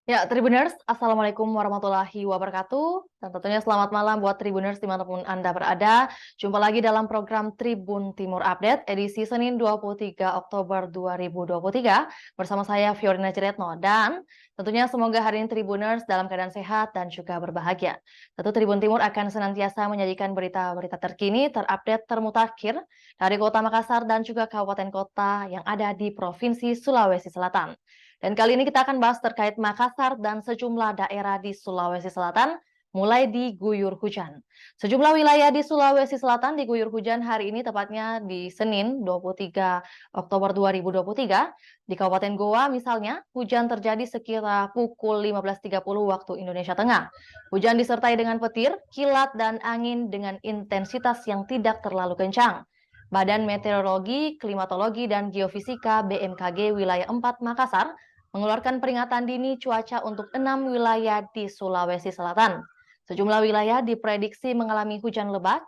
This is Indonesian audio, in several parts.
Ya, Tribuners, Assalamualaikum warahmatullahi wabarakatuh. Dan tentunya selamat malam buat Tribuners dimanapun Anda berada. Jumpa lagi dalam program Tribun Timur Update, edisi Senin 23 Oktober 2023. Bersama saya, Fiorina Ciretno. Dan tentunya semoga hari ini Tribuners dalam keadaan sehat dan juga berbahagia. Tentu Tribun Timur akan senantiasa menyajikan berita-berita terkini, terupdate, termutakhir dari Kota Makassar dan juga kabupaten kota yang ada di Provinsi Sulawesi Selatan. Dan kali ini kita akan bahas terkait Makassar dan sejumlah daerah di Sulawesi Selatan mulai diguyur hujan. Sejumlah wilayah di Sulawesi Selatan diguyur hujan hari ini tepatnya di Senin 23 Oktober 2023. Di Kabupaten Goa misalnya, hujan terjadi sekitar pukul 15.30 waktu Indonesia Tengah. Hujan disertai dengan petir, kilat, dan angin dengan intensitas yang tidak terlalu kencang. Badan Meteorologi, Klimatologi, dan Geofisika BMKG Wilayah 4 Makassar mengeluarkan peringatan dini cuaca untuk 6 wilayah di Sulawesi Selatan. Sejumlah wilayah diprediksi mengalami hujan lebat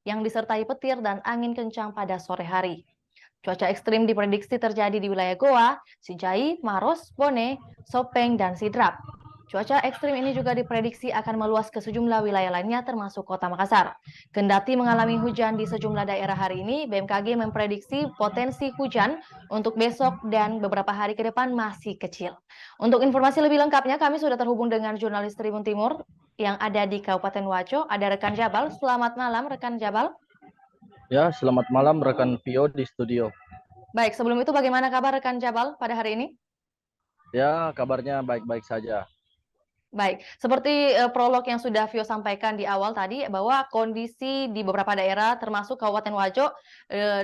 yang disertai petir dan angin kencang pada sore hari. Cuaca ekstrim diprediksi terjadi di wilayah Goa, Sinjai, Maros, Bone, Sopeng, dan Sidrap. Cuaca ekstrim ini juga diprediksi akan meluas ke sejumlah wilayah lainnya termasuk kota Makassar. Kendati mengalami hujan di sejumlah daerah hari ini, BMKG memprediksi potensi hujan untuk besok dan beberapa hari ke depan masih kecil. Untuk informasi lebih lengkapnya, kami sudah terhubung dengan jurnalis Tribun Timur yang ada di Kabupaten Wajo. Ada rekan Jabal. Selamat malam, rekan Jabal. Ya, selamat malam rekan Pio di studio. Baik, sebelum itu bagaimana kabar rekan Jabal pada hari ini? Ya, kabarnya baik-baik saja. Baik, seperti prolog yang sudah Vio sampaikan di awal tadi bahwa kondisi di beberapa daerah termasuk Kabupaten Wajo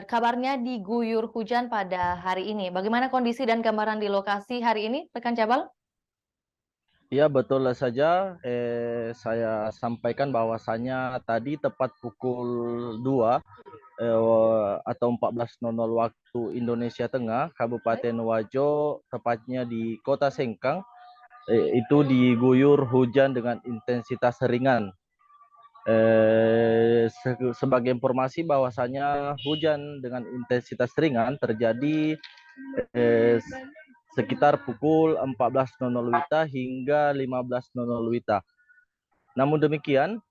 kabarnya diguyur hujan pada hari ini. Bagaimana kondisi dan gambaran di lokasi hari ini, rekan Jabal? Ya, betul saja. Saya sampaikan bahwasannya tadi tepat pukul 2 atau 14.00 waktu Indonesia Tengah, Kabupaten Wajo, tepatnya di Kota Sengkang, itu diguyur hujan dengan intensitas ringan. Sebagai informasi bahwasanya hujan dengan intensitas ringan terjadi eh, sekitar pukul 14.00 WITA hingga 15.00 WITA. Namun demikian,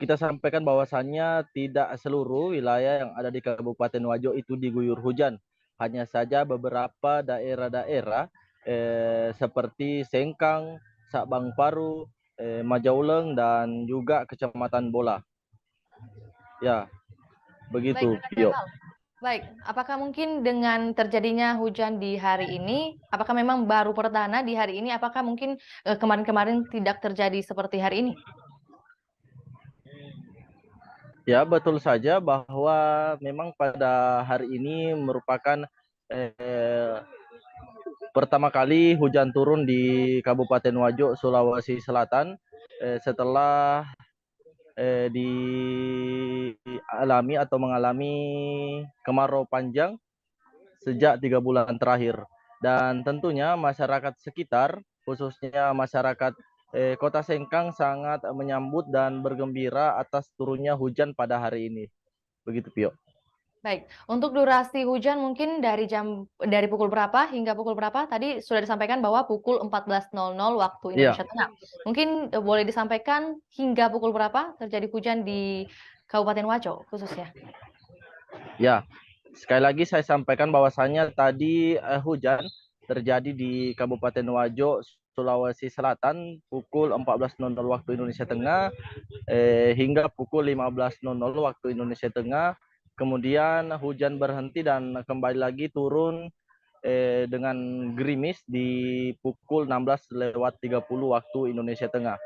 kita sampaikan bahwasannya tidak seluruh wilayah yang ada di Kabupaten Wajo itu diguyur hujan. Hanya saja beberapa daerah-daerah seperti Sengkang, Sabang Paru, Majauleng, dan juga Kecamatan Bola. Ya, Baik, begitu, rekan Pio. Jabal. Baik, apakah mungkin dengan terjadinya hujan di hari ini, apakah memang baru perdana di hari ini? Apakah mungkin kemarin-kemarin tidak terjadi seperti hari ini? Ya, betul saja bahwa memang pada hari ini merupakan eh, pertama kali hujan turun di Kabupaten Wajo, Sulawesi Selatan setelah dialami atau mengalami kemarau panjang sejak 3 bulan terakhir. Dan tentunya masyarakat sekitar, khususnya masyarakat Kota Sengkang sangat menyambut dan bergembira atas turunnya hujan pada hari ini. Begitu, Pio. Baik, untuk durasi hujan mungkin dari pukul berapa hingga pukul berapa? Tadi sudah disampaikan bahwa pukul 14.00 waktu Iya, Indonesia Tengah. Mungkin boleh disampaikan hingga pukul berapa terjadi hujan di Kabupaten Wajo khususnya. ya. Sekali lagi saya sampaikan bahwasannya tadi hujan terjadi di Kabupaten Wajo, Sulawesi Selatan pukul 14.00 waktu Indonesia Tengah hingga pukul 15.00 waktu Indonesia Tengah. Kemudian hujan berhenti dan kembali lagi turun dengan gerimis di pukul 16:30 waktu Indonesia Tengah.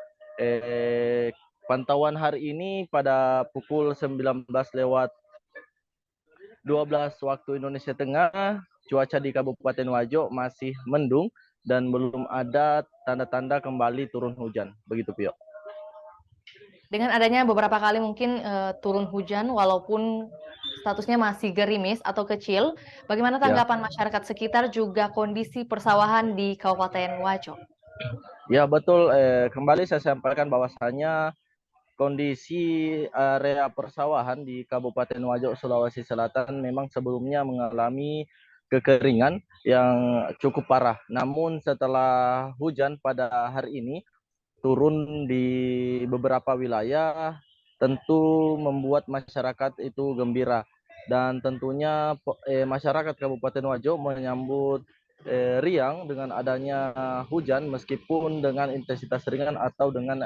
Pantauan hari ini pada pukul 19:12 waktu Indonesia Tengah, cuaca di Kabupaten Wajo masih mendung dan belum ada tanda-tanda kembali turun hujan. Begitu, Pio. Dengan adanya beberapa kali mungkin turun hujan walaupun statusnya masih gerimis atau kecil, bagaimana Ya, tanggapan masyarakat sekitar juga kondisi persawahan di Kabupaten Wajo? ya betul. Kembali saya sampaikan bahwasanya kondisi area persawahan di Kabupaten Wajo, Sulawesi Selatan memang sebelumnya mengalami kekeringan yang cukup parah. Namun setelah hujan pada hari ini turun di beberapa wilayah, tentu membuat masyarakat itu gembira. Dan tentunya masyarakat Kabupaten Wajo menyambut riang dengan adanya hujan meskipun dengan intensitas ringan atau dengan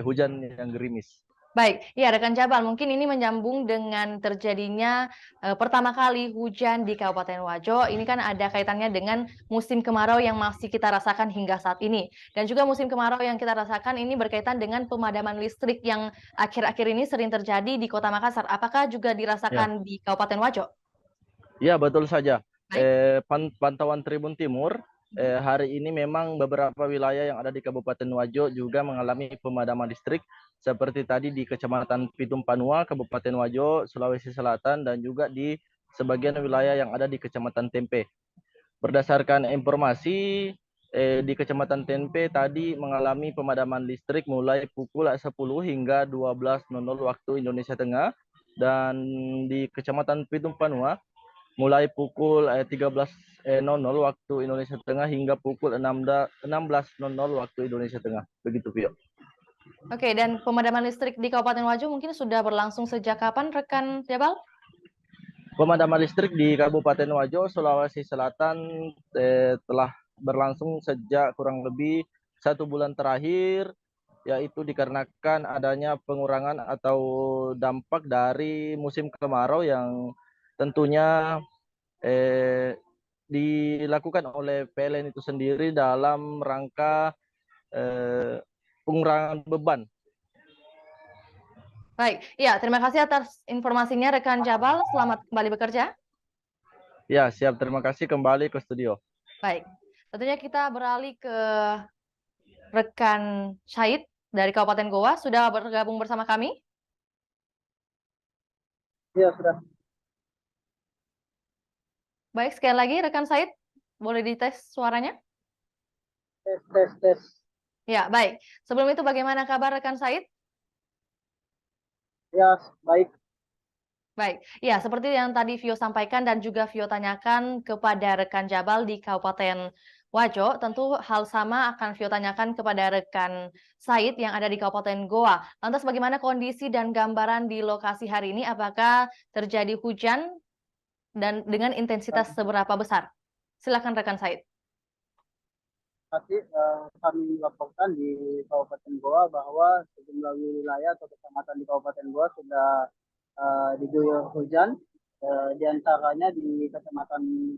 hujan yang gerimis. Baik, ya rekan Jabal, mungkin ini menyambung dengan terjadinya pertama kali hujan di Kabupaten Wajo. Ini kan ada kaitannya dengan musim kemarau yang masih kita rasakan hingga saat ini. Dan juga musim kemarau yang kita rasakan ini berkaitan dengan pemadaman listrik yang akhir-akhir ini sering terjadi di Kota Makassar. Apakah juga Ya, dirasakan di Kabupaten Wajo? ya betul saja. Baik. Pantauan Tribun Timur, hari ini memang beberapa wilayah yang ada di Kabupaten Wajo juga mengalami pemadaman listrik seperti tadi di Kecamatan Pitung Panua, Kabupaten Wajo, Sulawesi Selatan, dan juga di sebagian wilayah yang ada di Kecamatan Tempe. Berdasarkan informasi, di Kecamatan Tempe tadi mengalami pemadaman listrik mulai pukul 10 hingga 12.00 waktu Indonesia Tengah, dan di Kecamatan Pitung Panua mulai pukul 13.00 waktu Indonesia Tengah hingga pukul 16.00 waktu Indonesia Tengah. Begitu, Vio. Oke, dan pemadaman listrik di Kabupaten Wajo mungkin sudah berlangsung sejak kapan, rekan Jabal? Pemadaman listrik di Kabupaten Wajo, Sulawesi Selatan telah berlangsung sejak kurang lebih 1 bulan terakhir, yaitu dikarenakan adanya pengurangan atau dampak dari musim kemarau yang tentunya dilakukan oleh PLN itu sendiri dalam rangka pengurangan beban. Baik, ya terima kasih atas informasinya rekan Jabal. Selamat kembali bekerja. Ya, siap. Terima kasih, kembali ke studio. Baik, tentunya kita beralih ke rekan Syahid dari Kabupaten Goa. Sudah bergabung bersama kami? Iya, sudah. Baik, sekali lagi rekan Syahid, boleh dites suaranya? Tes. Ya, baik. Sebelum itu bagaimana kabar rekan Syahid? Ya, baik. Baik, ya seperti yang tadi Vio sampaikan dan juga Vio tanyakan kepada rekan Jabal di Kabupaten Wajo, tentu hal sama akan Vio tanyakan kepada rekan Said yang ada di Kabupaten Goa. Lantas bagaimana kondisi dan gambaran di lokasi hari ini? Apakah terjadi hujan dan dengan intensitas seberapa besar? Silakan rekan Said. Tadi kami laporkan di Kabupaten Goa bahwa sejumlah wilayah atau kecamatan di Kabupaten Goa sudah diguyur hujan, di antaranya di Kecamatan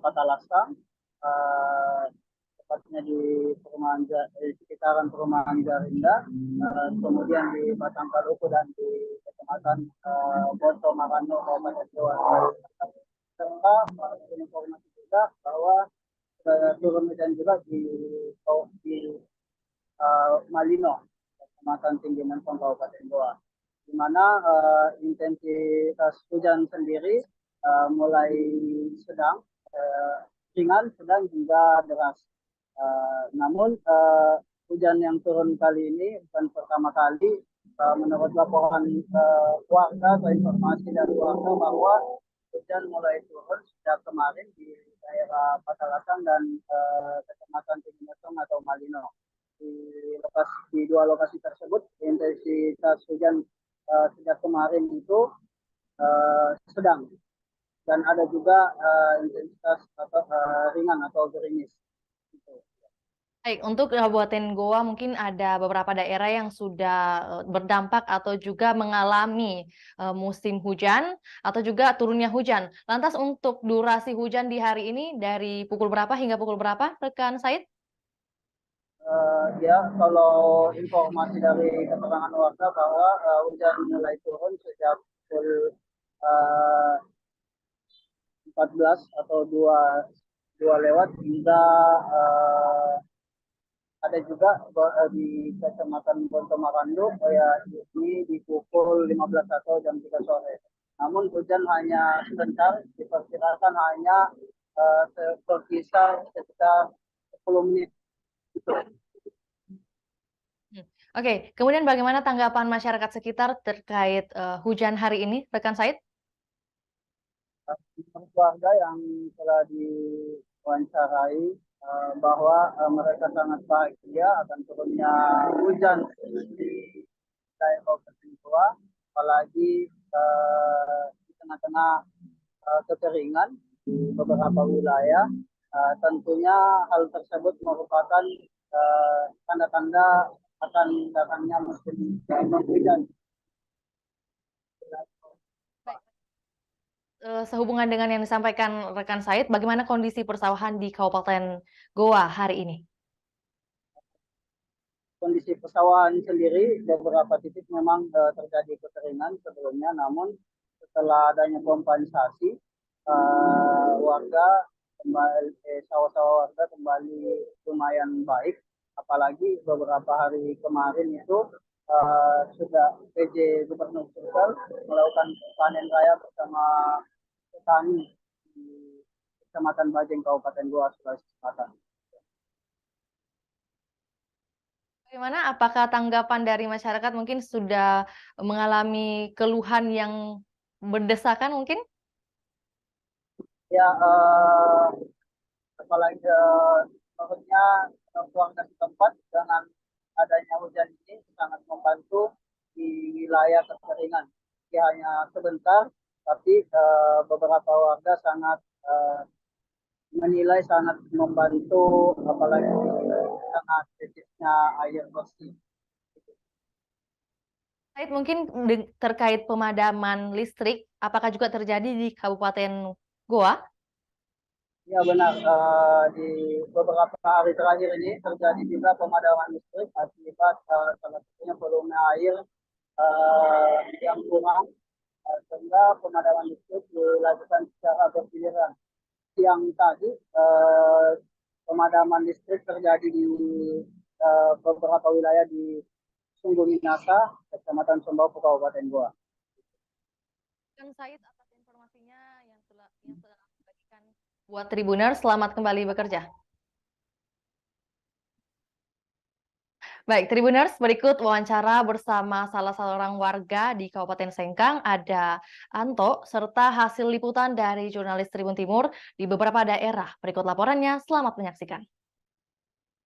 Patalasa, tepatnya di sekitaran perumahan Garinda, kemudian di Batang Kaluku dan di Kecamatan Boto Marano, Kabupaten Goa. Serta informasi juga bahwa turun hujan juga di Malino, Kecamatan Tinggi Mentong, Kabupaten Goa, di mana intensitas hujan sendiri mulai sedang, ringan, sedang hingga deras. Namun hujan yang turun kali ini bukan pertama kali. Menurut laporan warga atau informasi dari warga bahwa hujan mulai turun sejak kemarin di daerah Patalasan dan Kecamatan Tinggi Metong atau Malino. Di dua lokasi tersebut intensitas hujan sejak kemarin itu sedang, dan ada juga intensitas atau ringan atau gerimis. Baik, untuk Kabupaten Goa mungkin ada beberapa daerah yang sudah berdampak atau juga mengalami musim hujan atau juga turunnya hujan. Lantas untuk durasi hujan di hari ini dari pukul berapa hingga pukul berapa, rekan Said? Ya, kalau informasi dari keterangan warga bahwa hujan mulai turun sejak pukul 14 atau 2 lewat hingga ada juga di Kecamatan Bontomarando ya ini di pukul 15 atau jam 3 sore. Namun hujan hanya sebentar, diperkirakan hanya berkisar sekitar 10 menit. Oke, kemudian bagaimana tanggapan masyarakat sekitar terkait hujan hari ini, rekan Said? Menurut warga yang telah diwawancarai bahwa mereka sangat bahagia akan turunnya hujan di wilayah Kabupaten Goa, apalagi di tengah-tengah kekeringan di beberapa wilayah. Tentunya hal tersebut merupakan tanda-tanda akan datangnya musim hujan. Sehubungan dengan yang disampaikan rekan Said, bagaimana kondisi persawahan di Kabupaten Goa hari ini? Kondisi persawahan sendiri beberapa titik memang terjadi kekeringan sebelumnya, namun setelah adanya kompensasi warga kembali sawah-sawah warga kembali lumayan baik, apalagi beberapa hari kemarin itu sudah PJ Gubernur Sulsel melakukan panen raya bersama petani di Kecamatan Bajeng Kabupaten Goa Sulawesi Selatan. Bagaimana? Apakah tanggapan dari masyarakat mungkin sudah mengalami keluhan yang berdesakan mungkin? Ya, apalagi menurutnya warga setempat dengan adanya hujan ini sangat membantu di wilayah kekeringan. Ya, hanya sebentar, tapi beberapa warga sangat menilai sangat membantu, apalagi sangat sedikitnya air bersih. Said, mungkin terkait pemadaman listrik, apakah juga terjadi di Kabupaten Goa? Ya benar, di beberapa hari terakhir ini terjadi juga pemadaman listrik akibat salah satunya volume air yang kurang, sehingga pemadaman listrik dilakukan secara bergiliran. Siang tadi pemadaman listrik terjadi di beberapa wilayah di Sungguh Minasa, Kecamatan Sembau, Kabupaten Goa. Kan Said atas informasinya yang telah dibagikan buat Tribuners, selamat kembali bekerja. Baik, Tribuners, berikut wawancara bersama salah seorang warga di Kabupaten Sengkang, ada Anto, serta hasil liputan dari jurnalis Tribun Timur di beberapa daerah. Berikut laporannya, selamat menyaksikan.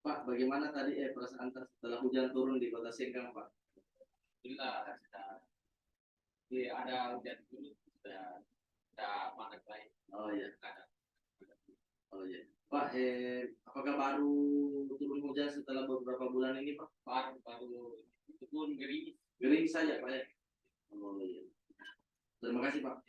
Pak, bagaimana tadi perasaan setelah hujan turun di Kota Sengkang, Pak? Alhamdulillah, ada hujan dulu, sudah panas lain. Oh iya. Oh iya. Pak, apakah baru turun hujan setelah beberapa bulan ini, Pak? Baru itu pun gerimis saja, Pak ya. Oh iya. Terima kasih, Pak.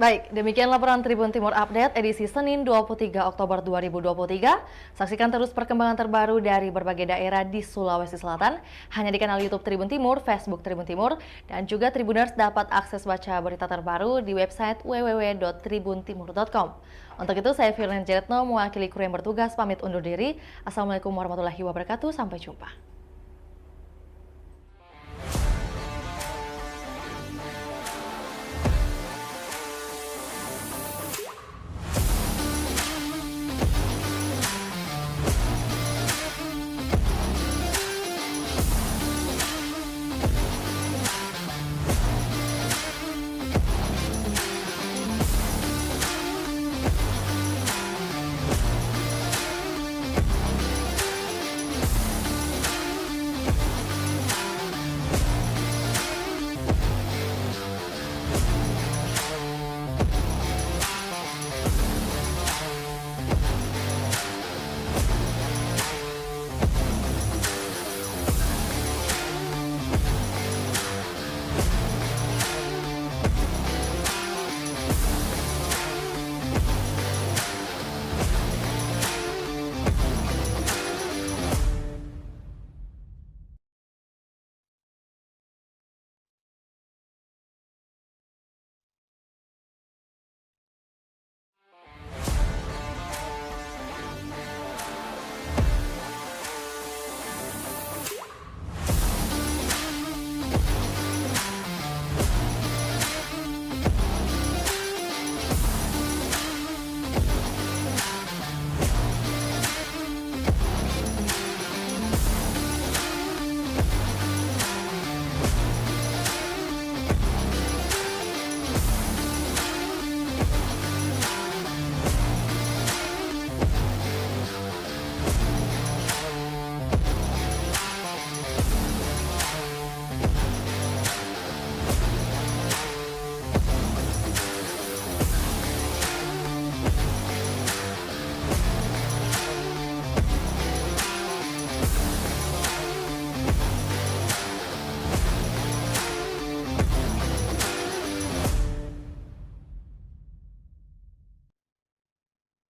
Baik, demikian laporan Tribun Timur Update edisi Senin 23 Oktober 2023. Saksikan terus perkembangan terbaru dari berbagai daerah di Sulawesi Selatan hanya di kanal YouTube Tribun Timur, Facebook Tribun Timur, dan juga Tribuners dapat akses baca berita terbaru di website www.tribuntimur.com. Untuk itu, saya Firlin Jeretno mewakili kru yang bertugas pamit undur diri. Assalamualaikum warahmatullahi wabarakatuh. Sampai jumpa.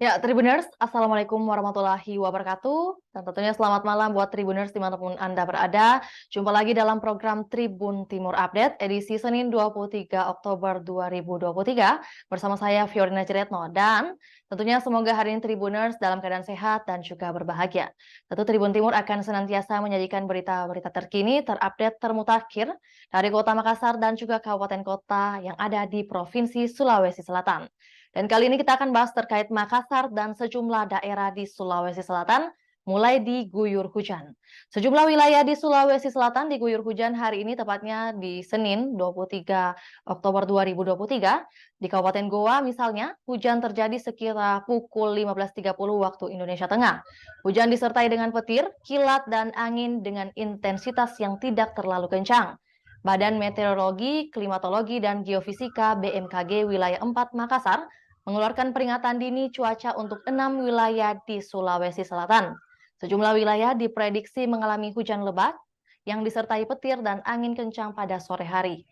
Ya, Tribuners, Assalamualaikum warahmatullahi wabarakatuh. Dan tentunya selamat malam buat Tribuners dimanapun Anda berada. Jumpa lagi dalam program Tribun Timur Update edisi Senin 23 Oktober 2023 bersama saya Fiorina Ciretno. Dan tentunya semoga hari ini Tribuners dalam keadaan sehat dan juga berbahagia. Tentu Tribun Timur akan senantiasa menyajikan berita-berita terkini, terupdate, termutakhir dari Kota Makassar dan juga kabupaten kota yang ada di Provinsi Sulawesi Selatan. Dan kali ini kita akan bahas terkait Makassar dan sejumlah daerah di Sulawesi Selatan mulai diguyur hujan. Sejumlah wilayah di Sulawesi Selatan diguyur hujan hari ini, tepatnya di Senin 23 Oktober 2023. Di Kabupaten Goa misalnya, hujan terjadi sekitar pukul 15.30 waktu Indonesia Tengah. Hujan disertai dengan petir, kilat, dan angin dengan intensitas yang tidak terlalu kencang. Badan Meteorologi, Klimatologi, dan Geofisika BMKG Wilayah 4 Makassar mengeluarkan peringatan dini cuaca untuk 6 wilayah di Sulawesi Selatan. Sejumlah wilayah diprediksi mengalami hujan lebat yang disertai petir dan angin kencang pada sore hari.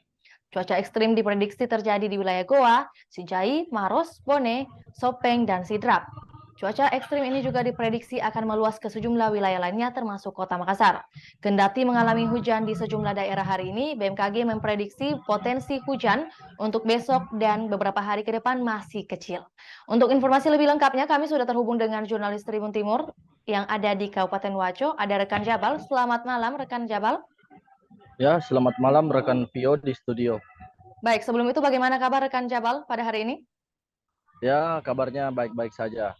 Cuaca ekstrim diprediksi terjadi di wilayah Goa, Sijai, Maros, Bone, Sopeng, dan Sidrap. Cuaca ekstrim ini juga diprediksi akan meluas ke sejumlah wilayah lainnya termasuk Kota Makassar. Kendati mengalami hujan di sejumlah daerah hari ini, BMKG memprediksi potensi hujan untuk besok dan beberapa hari ke depan masih kecil. Untuk informasi lebih lengkapnya, kami sudah terhubung dengan jurnalis Tribun Timur yang ada di Kabupaten Wajo, ada rekan Jabal. Selamat malam rekan Jabal. Ya, selamat malam rekan Pio di studio. Baik, sebelum itu bagaimana kabar rekan Jabal pada hari ini? Ya, kabarnya baik-baik saja.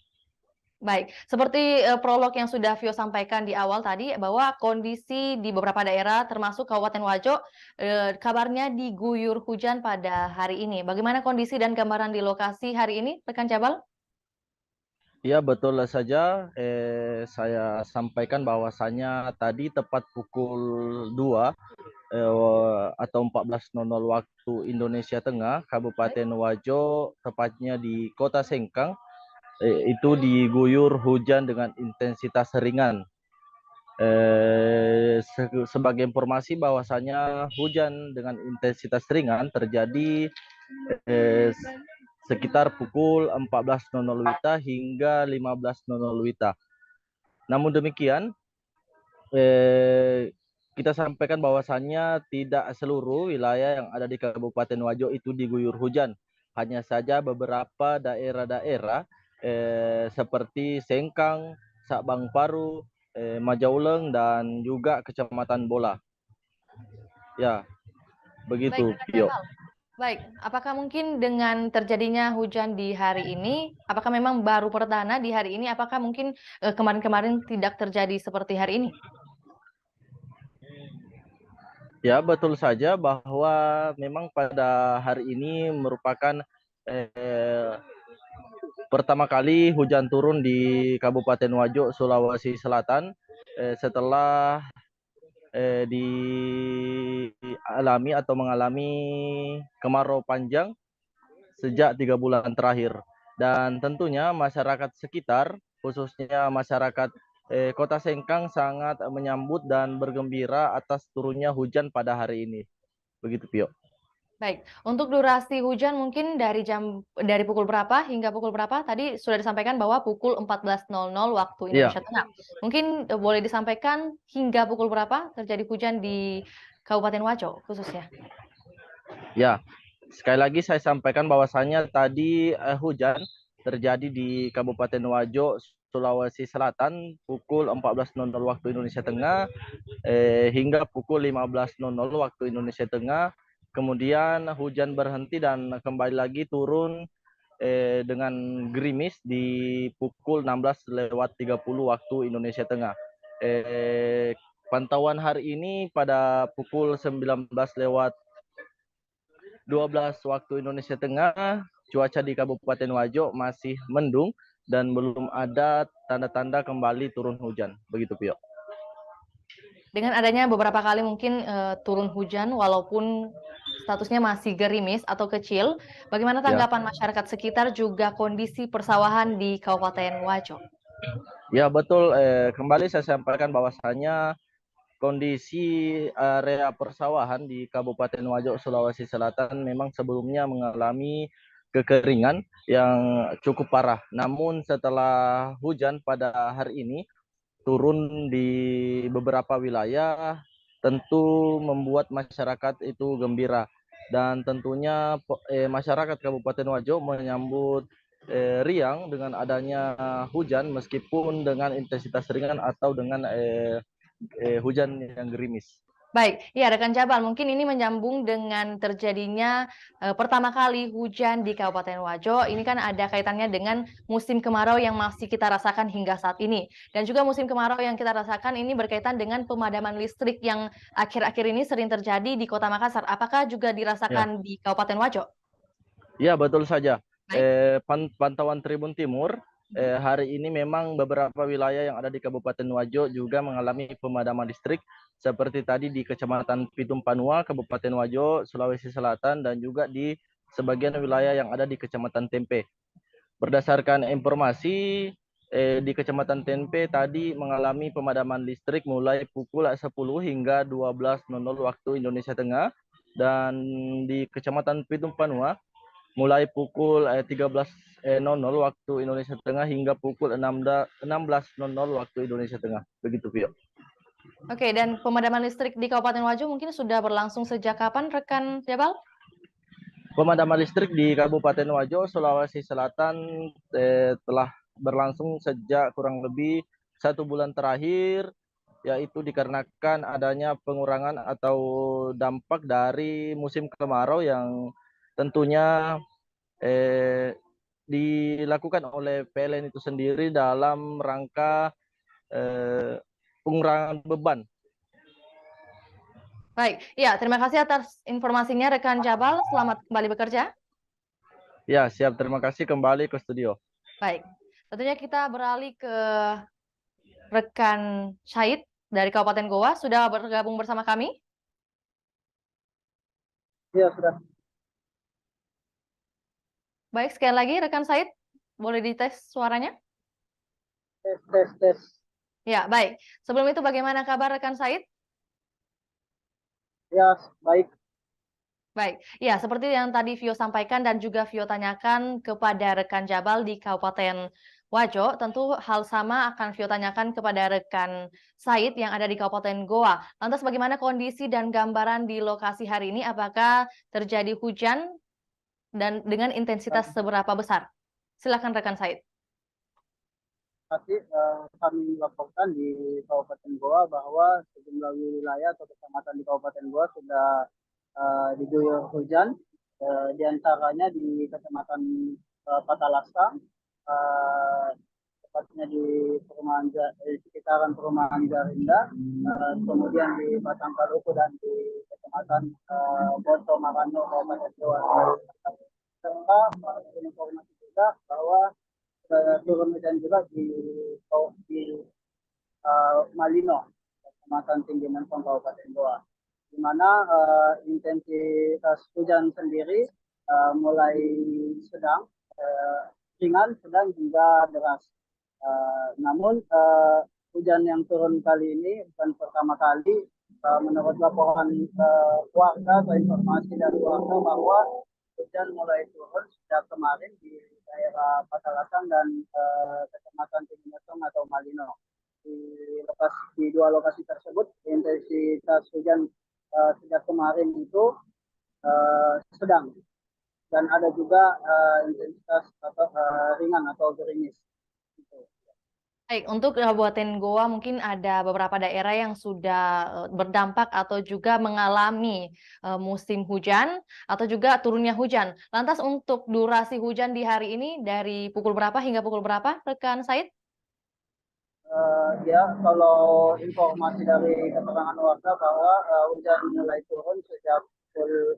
Baik, seperti prolog yang sudah Vio sampaikan di awal tadi, bahwa kondisi di beberapa daerah termasuk Kabupaten Wajo kabarnya diguyur hujan pada hari ini. Bagaimana kondisi dan gambaran di lokasi hari ini, rekan Jabal? Ya, betul saja. Saya sampaikan bahwasannya tadi tepat pukul 2 atau 14.00 waktu Indonesia Tengah, Kabupaten Wajo, tepatnya di Kota Sengkang, itu diguyur hujan dengan intensitas ringan. Sebagai informasi bahwasanya hujan dengan intensitas ringan terjadi sekitar pukul 14.00 WITA hingga 15.00 WITA. Namun demikian, kita sampaikan bahwasannya tidak seluruh wilayah yang ada di Kabupaten Wajo itu diguyur hujan. Hanya saja beberapa daerah-daerah seperti Sengkang, Sabang Paru, Majauleng, dan juga Kecamatan Bola. Ya, begitu, Rekan Pio. Jabal. Baik, apakah mungkin dengan terjadinya hujan di hari ini, apakah memang baru perdana di hari ini, apakah mungkin kemarin-kemarin tidak terjadi seperti hari ini? Ya, betul saja bahwa memang pada hari ini merupakan pertama kali hujan turun di Kabupaten Wajo, Sulawesi Selatan setelah dialami atau mengalami kemarau panjang sejak 3 bulan terakhir. Dan tentunya masyarakat sekitar, khususnya masyarakat Kota Sengkang sangat menyambut dan bergembira atas turunnya hujan pada hari ini. Begitu, Pio. Baik, untuk durasi hujan mungkin dari pukul berapa hingga pukul berapa? Tadi sudah disampaikan bahwa pukul 14.00 waktu Iya, Indonesia Tengah. Mungkin boleh disampaikan hingga pukul berapa terjadi hujan di Kabupaten Wajo khususnya? ya. Sekali lagi saya sampaikan bahwasannya tadi hujan terjadi di Kabupaten Wajo, Sulawesi Selatan pukul 14.00 waktu Indonesia Tengah hingga pukul 15.00 waktu Indonesia Tengah. Kemudian hujan berhenti dan kembali lagi turun dengan gerimis di pukul 16:30 waktu Indonesia Tengah. Pantauan hari ini pada pukul 19:12 waktu Indonesia Tengah, cuaca di Kabupaten Wajo masih mendung dan belum ada tanda-tanda kembali turun hujan. Begitu, Pio. Dengan adanya beberapa kali mungkin turun hujan walaupun statusnya masih gerimis atau kecil, bagaimana tanggapan masyarakat sekitar juga kondisi persawahan di Kabupaten Wajo? Ya, betul. Kembali saya sampaikan bahwasannya kondisi area persawahan di Kabupaten Wajo, Sulawesi Selatan memang sebelumnya mengalami kekeringan yang cukup parah. Namun setelah hujan pada hari ini turun di beberapa wilayah, tentu membuat masyarakat itu gembira. Dan tentunya masyarakat Kabupaten Wajo menyambut riang dengan adanya hujan meskipun dengan intensitas ringan atau dengan hujan yang gerimis. Baik, ya rekan Jabal, mungkin ini menyambung dengan terjadinya pertama kali hujan di Kabupaten Wajo. Ini kan ada kaitannya dengan musim kemarau yang masih kita rasakan hingga saat ini. Dan juga musim kemarau yang kita rasakan ini berkaitan dengan pemadaman listrik yang akhir-akhir ini sering terjadi di Kota Makassar. Apakah juga dirasakan di Kabupaten Wajo? Ya, betul saja. Baik. Pantauan Tribun Timur, hari ini memang beberapa wilayah yang ada di Kabupaten Wajo juga mengalami pemadaman listrik, seperti tadi di Kecamatan Pitum Panua, Kabupaten Wajo, Sulawesi Selatan, dan juga di sebagian wilayah yang ada di Kecamatan Tempe. Berdasarkan informasi, di Kecamatan Tempe tadi mengalami pemadaman listrik mulai pukul 10 hingga 12.00 waktu Indonesia Tengah, dan di Kecamatan Pitum Panua mulai pukul 13.00 waktu Indonesia Tengah hingga pukul 16.00 waktu Indonesia Tengah. Begitu, Pio. Oke, dan pemadaman listrik di Kabupaten Wajo mungkin sudah berlangsung sejak kapan, rekan Jabal? Pemadaman listrik di Kabupaten Wajo, Sulawesi Selatan telah berlangsung sejak kurang lebih 1 bulan terakhir, yaitu dikarenakan adanya pengurangan atau dampak dari musim kemarau yang tentunya dilakukan oleh PLN itu sendiri dalam rangka pengurangan beban. Baik, ya terima kasih atas informasinya rekan Jabal. Selamat kembali bekerja. Ya, siap. Terima kasih, kembali ke studio. Baik, tentunya kita beralih ke rekan Syahid dari Kabupaten Goa. Sudah bergabung bersama kami? Iya, sudah. Baik, sekali lagi rekan Syahid, boleh dites suaranya? Tes. Ya, baik. Sebelum itu bagaimana kabar rekan Syahid? Ya, baik. Baik, ya seperti yang tadi Vio sampaikan dan juga Vio tanyakan kepada rekan Jabal di Kabupaten Wajo, tentu hal sama akan Vio tanyakan kepada rekan Said yang ada di Kabupaten Goa. Lantas bagaimana kondisi dan gambaran di lokasi hari ini? Apakah terjadi hujan dan dengan intensitas seberapa besar? Silakan rekan Said. Tapi kami laporkan di Kabupaten Goa bahwa sejumlah wilayah atau kecamatan di Kabupaten Goa sudah diguyur hujan, di antaranya di Kecamatan Patalasa, eh, tepatnya di sekitaran perumahan Garinda, kemudian di Batang Kaluku dan di Kecamatan Bonto Marano, Kabupaten Goa. Serta informasi juga bahwa turun hujan juga di Malino, Kecamatan Tinggi Mentong, Kabupaten Goa, di mana intensitas hujan sendiri mulai sedang, ringan, sedang hingga deras. Namun hujan yang turun kali ini bukan pertama kali. Menurut laporan warga atau informasi dari warga bahwa hujan mulai turun sejak kemarin di daerah Patalasan dan Kecamatan Tinggi Metong atau Malino. Di dua lokasi tersebut intensitas hujan sejak kemarin itu sedang, dan ada juga intensitas atau ringan atau gerimis. Baik, untuk Kabupaten Goa mungkin ada beberapa daerah yang sudah berdampak atau juga mengalami musim hujan atau juga turunnya hujan. Lantas untuk durasi hujan di hari ini dari pukul berapa hingga pukul berapa, rekan Said? Ya, kalau informasi dari keterangan warga bahwa hujan mulai turun sejak pukul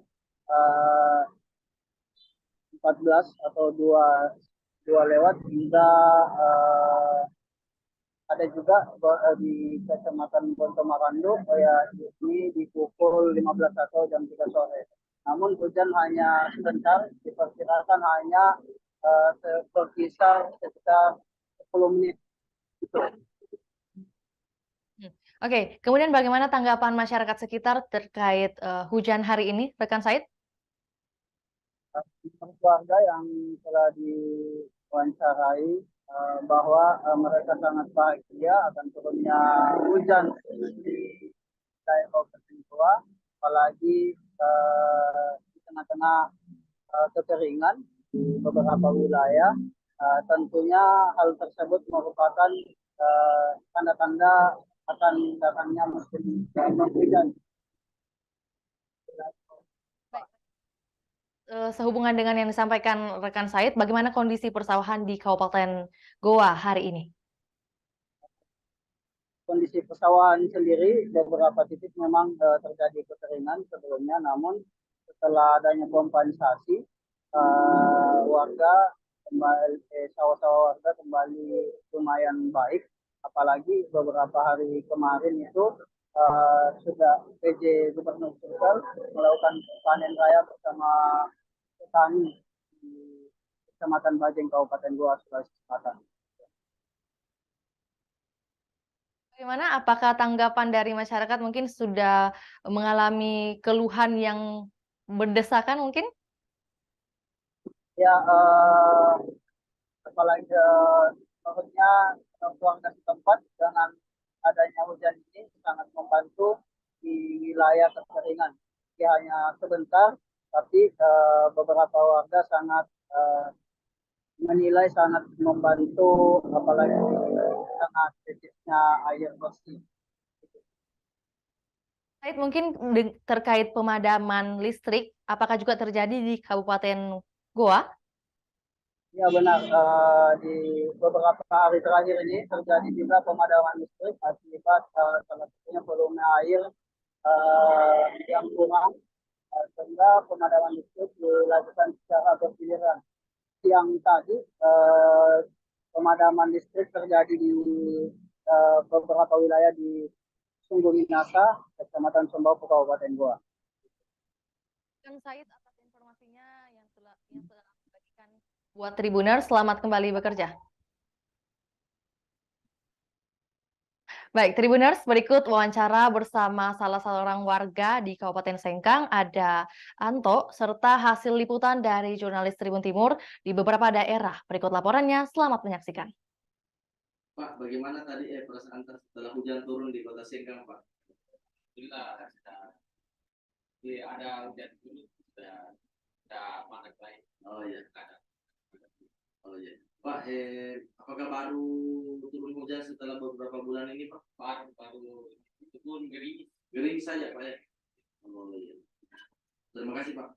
14 atau 2 lewat hingga ada juga di Kecamatan Bonto Marando ya ini di pukul 15 atau jam 3 sore. Namun hujan hanya sebentar, diperkirakan hanya berkisar sekitar 10 menit. Oke, kemudian bagaimana tanggapan masyarakat sekitar terkait hujan hari ini, rekan Said? Warga yang telah diwawancarai bahwa mereka sangat bahagia akan turunnya hujan di wilayah Kabupaten Goa, apalagi di tengah-tengah kekeringan di beberapa wilayah. Tentunya hal tersebut merupakan tanda-tanda akan datangnya musim hujan. Sehubungan dengan yang disampaikan rekan Said, bagaimana kondisi persawahan di Kabupaten Goa hari ini? Kondisi persawahan sendiri beberapa titik memang terjadi kekeringan sebelumnya, namun setelah adanya kompensasi warga kembali sawah-sawah warga kembali lumayan baik, apalagi beberapa hari kemarin itu sudah PJ Gubernur Sulsel melakukan panen raya bersama petani di Kecamatan Bajeng, Kabupaten Goa, Sulawesi Selatan. Bagaimana? Apakah tanggapan dari masyarakat mungkin sudah mengalami keluhan yang berdesakan mungkin? Ya, apalagi menurutnya warga setempat dengan adanya hujan ini sangat membantu di wilayah kekeringan. Ya, hanya sebentar, tapi beberapa warga sangat menilai sangat membantu, apalagi sangat kritisnya air bersih. Said, mungkin terkait pemadaman listrik, apakah juga terjadi di Kabupaten Goa? Ya benar, di beberapa hari terakhir ini terjadi juga pemadaman listrik akibat salah satunya volume air yang kurang, sehingga pemadaman listrik dilakukan secara bergiliran. Yang tadi pemadaman listrik terjadi di beberapa wilayah di Sungguh Minasa, Kecamatan Sembau, Kabupaten Goa. Kan Said atas informasinya yang telah dibagikan buat Tribuners, selamat kembali bekerja. Baik, Tribuners, berikut wawancara bersama salah seorang warga di Kabupaten Sengkang, ada Anto, serta hasil liputan dari jurnalis Tribun Timur di beberapa daerah. Berikut laporannya, selamat menyaksikan. Pak, bagaimana tadi perasaan setelah hujan turun di Kota Sengkang, Pak? Alhamdulillah, ada hujan turun, sudah panas baik. Oh iya. Oh iya. Pak, apakah baru turun hujan setelah beberapa bulan ini, Pak? Baru itu pun gerimis. Gerimis saja, Pak ya. Oh iya. Terima kasih, Pak.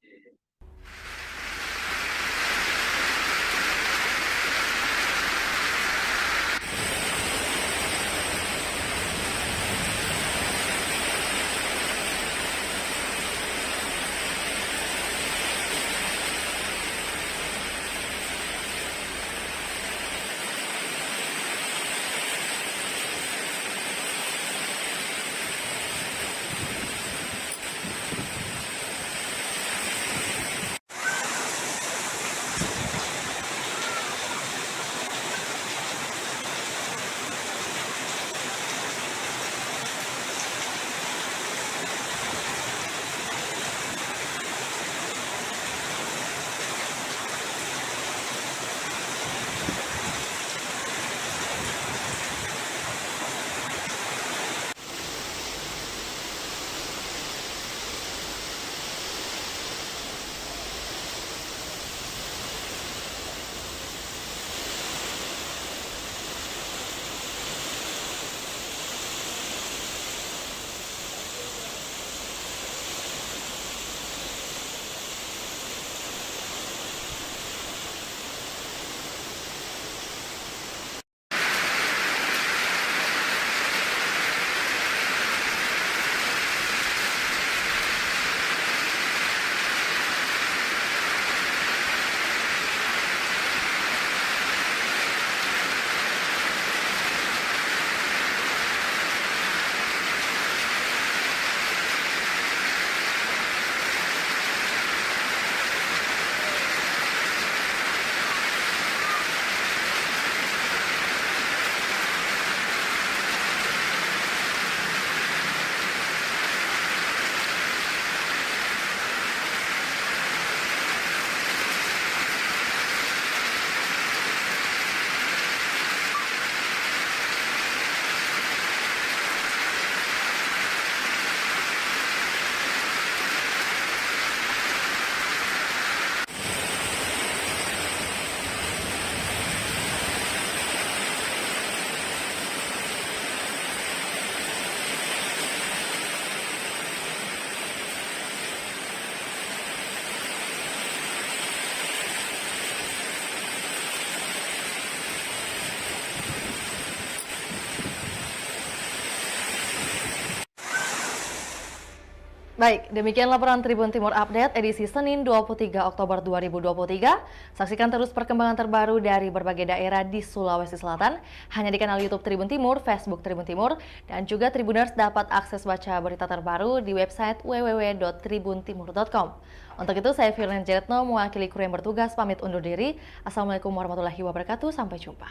Baik, demikian laporan Tribun Timur Update edisi Senin 23 Oktober 2023. Saksikan terus perkembangan terbaru dari berbagai daerah di Sulawesi Selatan hanya di kanal YouTube Tribun Timur, Facebook Tribun Timur, dan juga Tribuners dapat akses baca berita terbaru di website www.tribuntimur.com. Untuk itu, saya Firman Jetno mewakili kru yang bertugas pamit undur diri. Assalamualaikum warahmatullahi wabarakatuh. Sampai jumpa.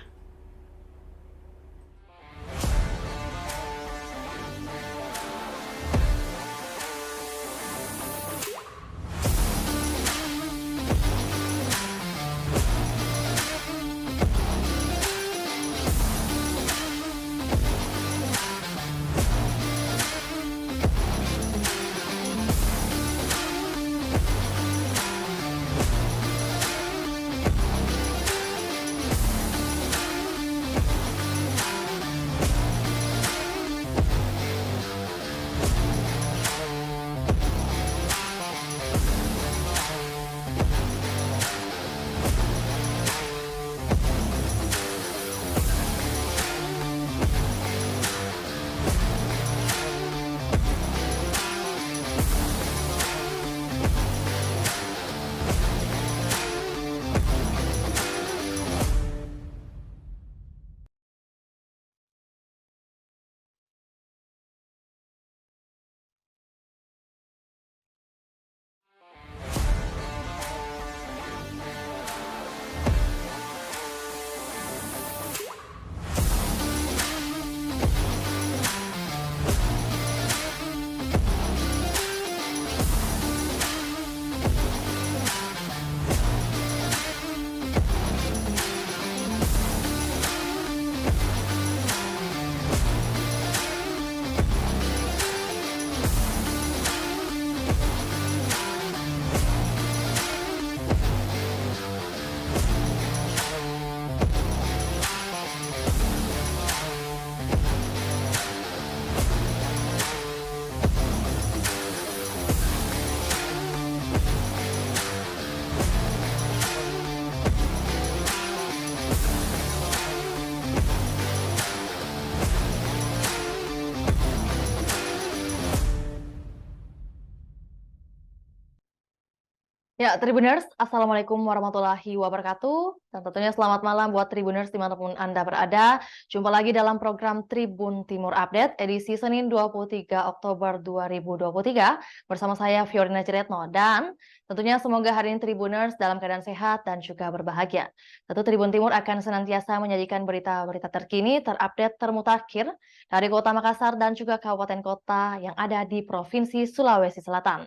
Ya, Tribuners, Assalamualaikum warahmatullahi wabarakatuh. Dan tentunya selamat malam buat Tribuners dimanapun Anda berada. Jumpa lagi dalam program Tribun Timur Update, edisi Senin 23 Oktober 2023. Bersama saya, Fiorina Ciretno. Dan tentunya semoga hari ini Tribuners dalam keadaan sehat dan juga berbahagia. Tentu Tribun Timur akan senantiasa menyajikan berita-berita terkini, terupdate, termutakhir dari Kota Makassar dan juga kabupaten kota yang ada di Provinsi Sulawesi Selatan.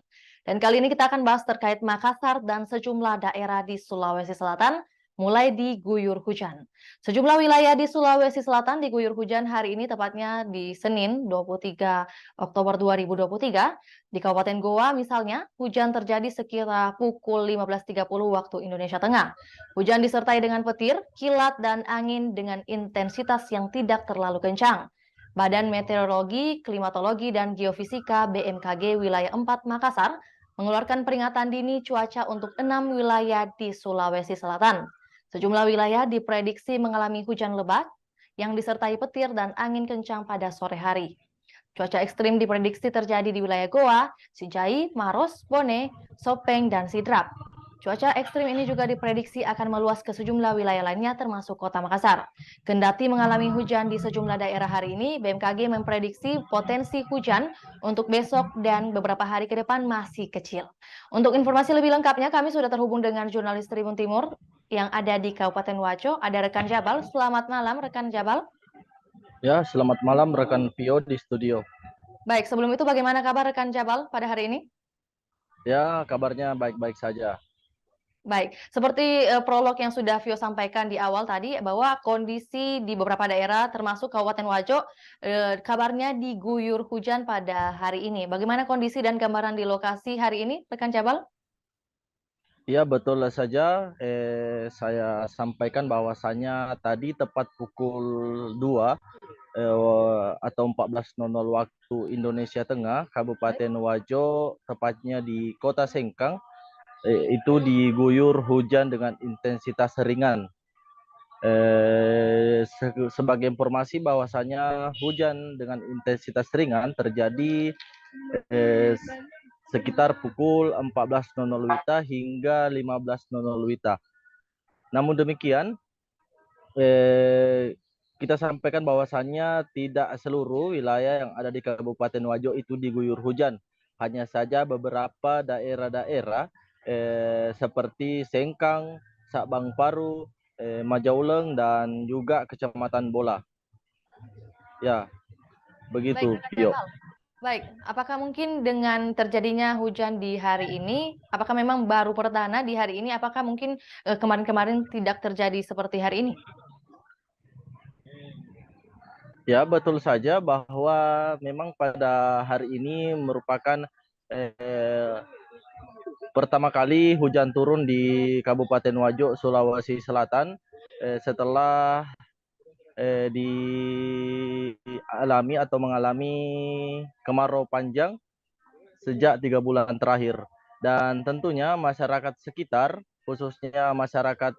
Dan kali ini kita akan bahas terkait Makassar dan sejumlah daerah di Sulawesi Selatan mulai diguyur hujan. Sejumlah wilayah di Sulawesi Selatan diguyur hujan hari ini, tepatnya di Senin 23 Oktober 2023. Di Kabupaten Goa misalnya, hujan terjadi sekitar pukul 15.30 waktu Indonesia Tengah. Hujan disertai dengan petir, kilat, dan angin dengan intensitas yang tidak terlalu kencang. Badan Meteorologi, Klimatologi, dan Geofisika BMKG wilayah 4 Makassar mengeluarkan peringatan dini cuaca untuk 6 wilayah di Sulawesi Selatan. Sejumlah wilayah diprediksi mengalami hujan lebat yang disertai petir dan angin kencang pada sore hari. Cuaca ekstrim diprediksi terjadi di wilayah Goa, Sijai, Maros, Bone, Sopeng, dan Sidrap. Cuaca ekstrim ini juga diprediksi akan meluas ke sejumlah wilayah lainnya termasuk Kota Makassar. Kendati mengalami hujan di sejumlah daerah hari ini, BMKG memprediksi potensi hujan untuk besok dan beberapa hari ke depan masih kecil. Untuk informasi lebih lengkapnya, kami sudah terhubung dengan jurnalis Tribun Timur yang ada di Kabupaten Wajo. Ada rekan Jabal. Selamat malam, rekan Jabal. Ya, selamat malam rekan Pio di studio. Baik, sebelum itu bagaimana kabar rekan Jabal pada hari ini? Ya, kabarnya baik-baik saja. Baik, seperti prolog yang sudah Vio sampaikan di awal tadi, bahwa kondisi di beberapa daerah termasuk Kabupaten Wajo kabarnya diguyur hujan pada hari ini. Bagaimana kondisi dan gambaran di lokasi hari ini, rekan Jabal? Ya, betul saja. Saya sampaikan bahwasannya tadi tepat pukul 2 atau 14.00 waktu Indonesia Tengah, Kabupaten Wajo, tepatnya di Kota Sengkang, itu diguyur hujan dengan intensitas ringan. Sebagai informasi bahwasanya hujan dengan intensitas ringan terjadi sekitar pukul 14.00 WITA hingga 15.00 WITA. Namun demikian, kita sampaikan bahwasannya tidak seluruh wilayah yang ada di Kabupaten Wajo itu diguyur hujan. Hanya saja beberapa daerah-daerah seperti Sengkang, Sabang Paru, Majauleng, dan juga Kecamatan Bola. Ya, begitu, Pio. Baik, apakah mungkin dengan terjadinya hujan di hari ini, apakah memang baru perdana di hari ini, apakah mungkin kemarin-kemarin tidak terjadi seperti hari ini? Ya, betul saja bahwa memang pada hari ini merupakan pertama kali hujan turun di Kabupaten Wajo, Sulawesi Selatan setelah dialami atau mengalami kemarau panjang sejak 3 bulan terakhir. Dan tentunya masyarakat sekitar, khususnya masyarakat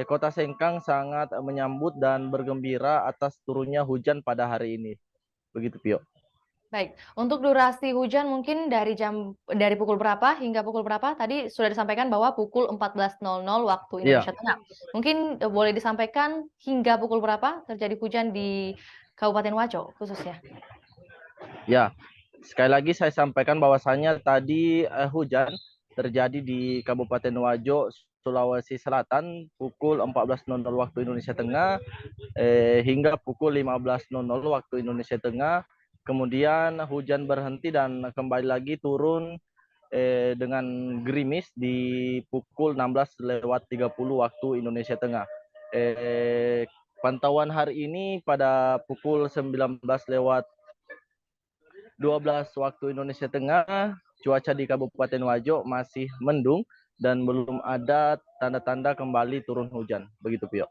Kota Sengkang sangat menyambut dan bergembira atas turunnya hujan pada hari ini. Begitu, Pio. Baik, untuk durasi hujan mungkin dari pukul berapa hingga pukul berapa? Tadi sudah disampaikan bahwa pukul 14.00 waktu Indonesia Tengah. Mungkin boleh disampaikan hingga pukul berapa terjadi hujan di Kabupaten Wajo khususnya? Ya, sekali lagi saya sampaikan bahwasannya tadi hujan terjadi di Kabupaten Wajo, Sulawesi Selatan pukul 14.00 waktu Indonesia Tengah hingga pukul 15.00 waktu Indonesia Tengah. Kemudian hujan berhenti dan kembali lagi turun dengan gerimis di pukul 16.30 waktu Indonesia Tengah. Pantauan hari ini pada pukul 19.12 waktu Indonesia Tengah, cuaca di Kabupaten Wajo masih mendung dan belum ada tanda-tanda kembali turun hujan. Begitu, Pio.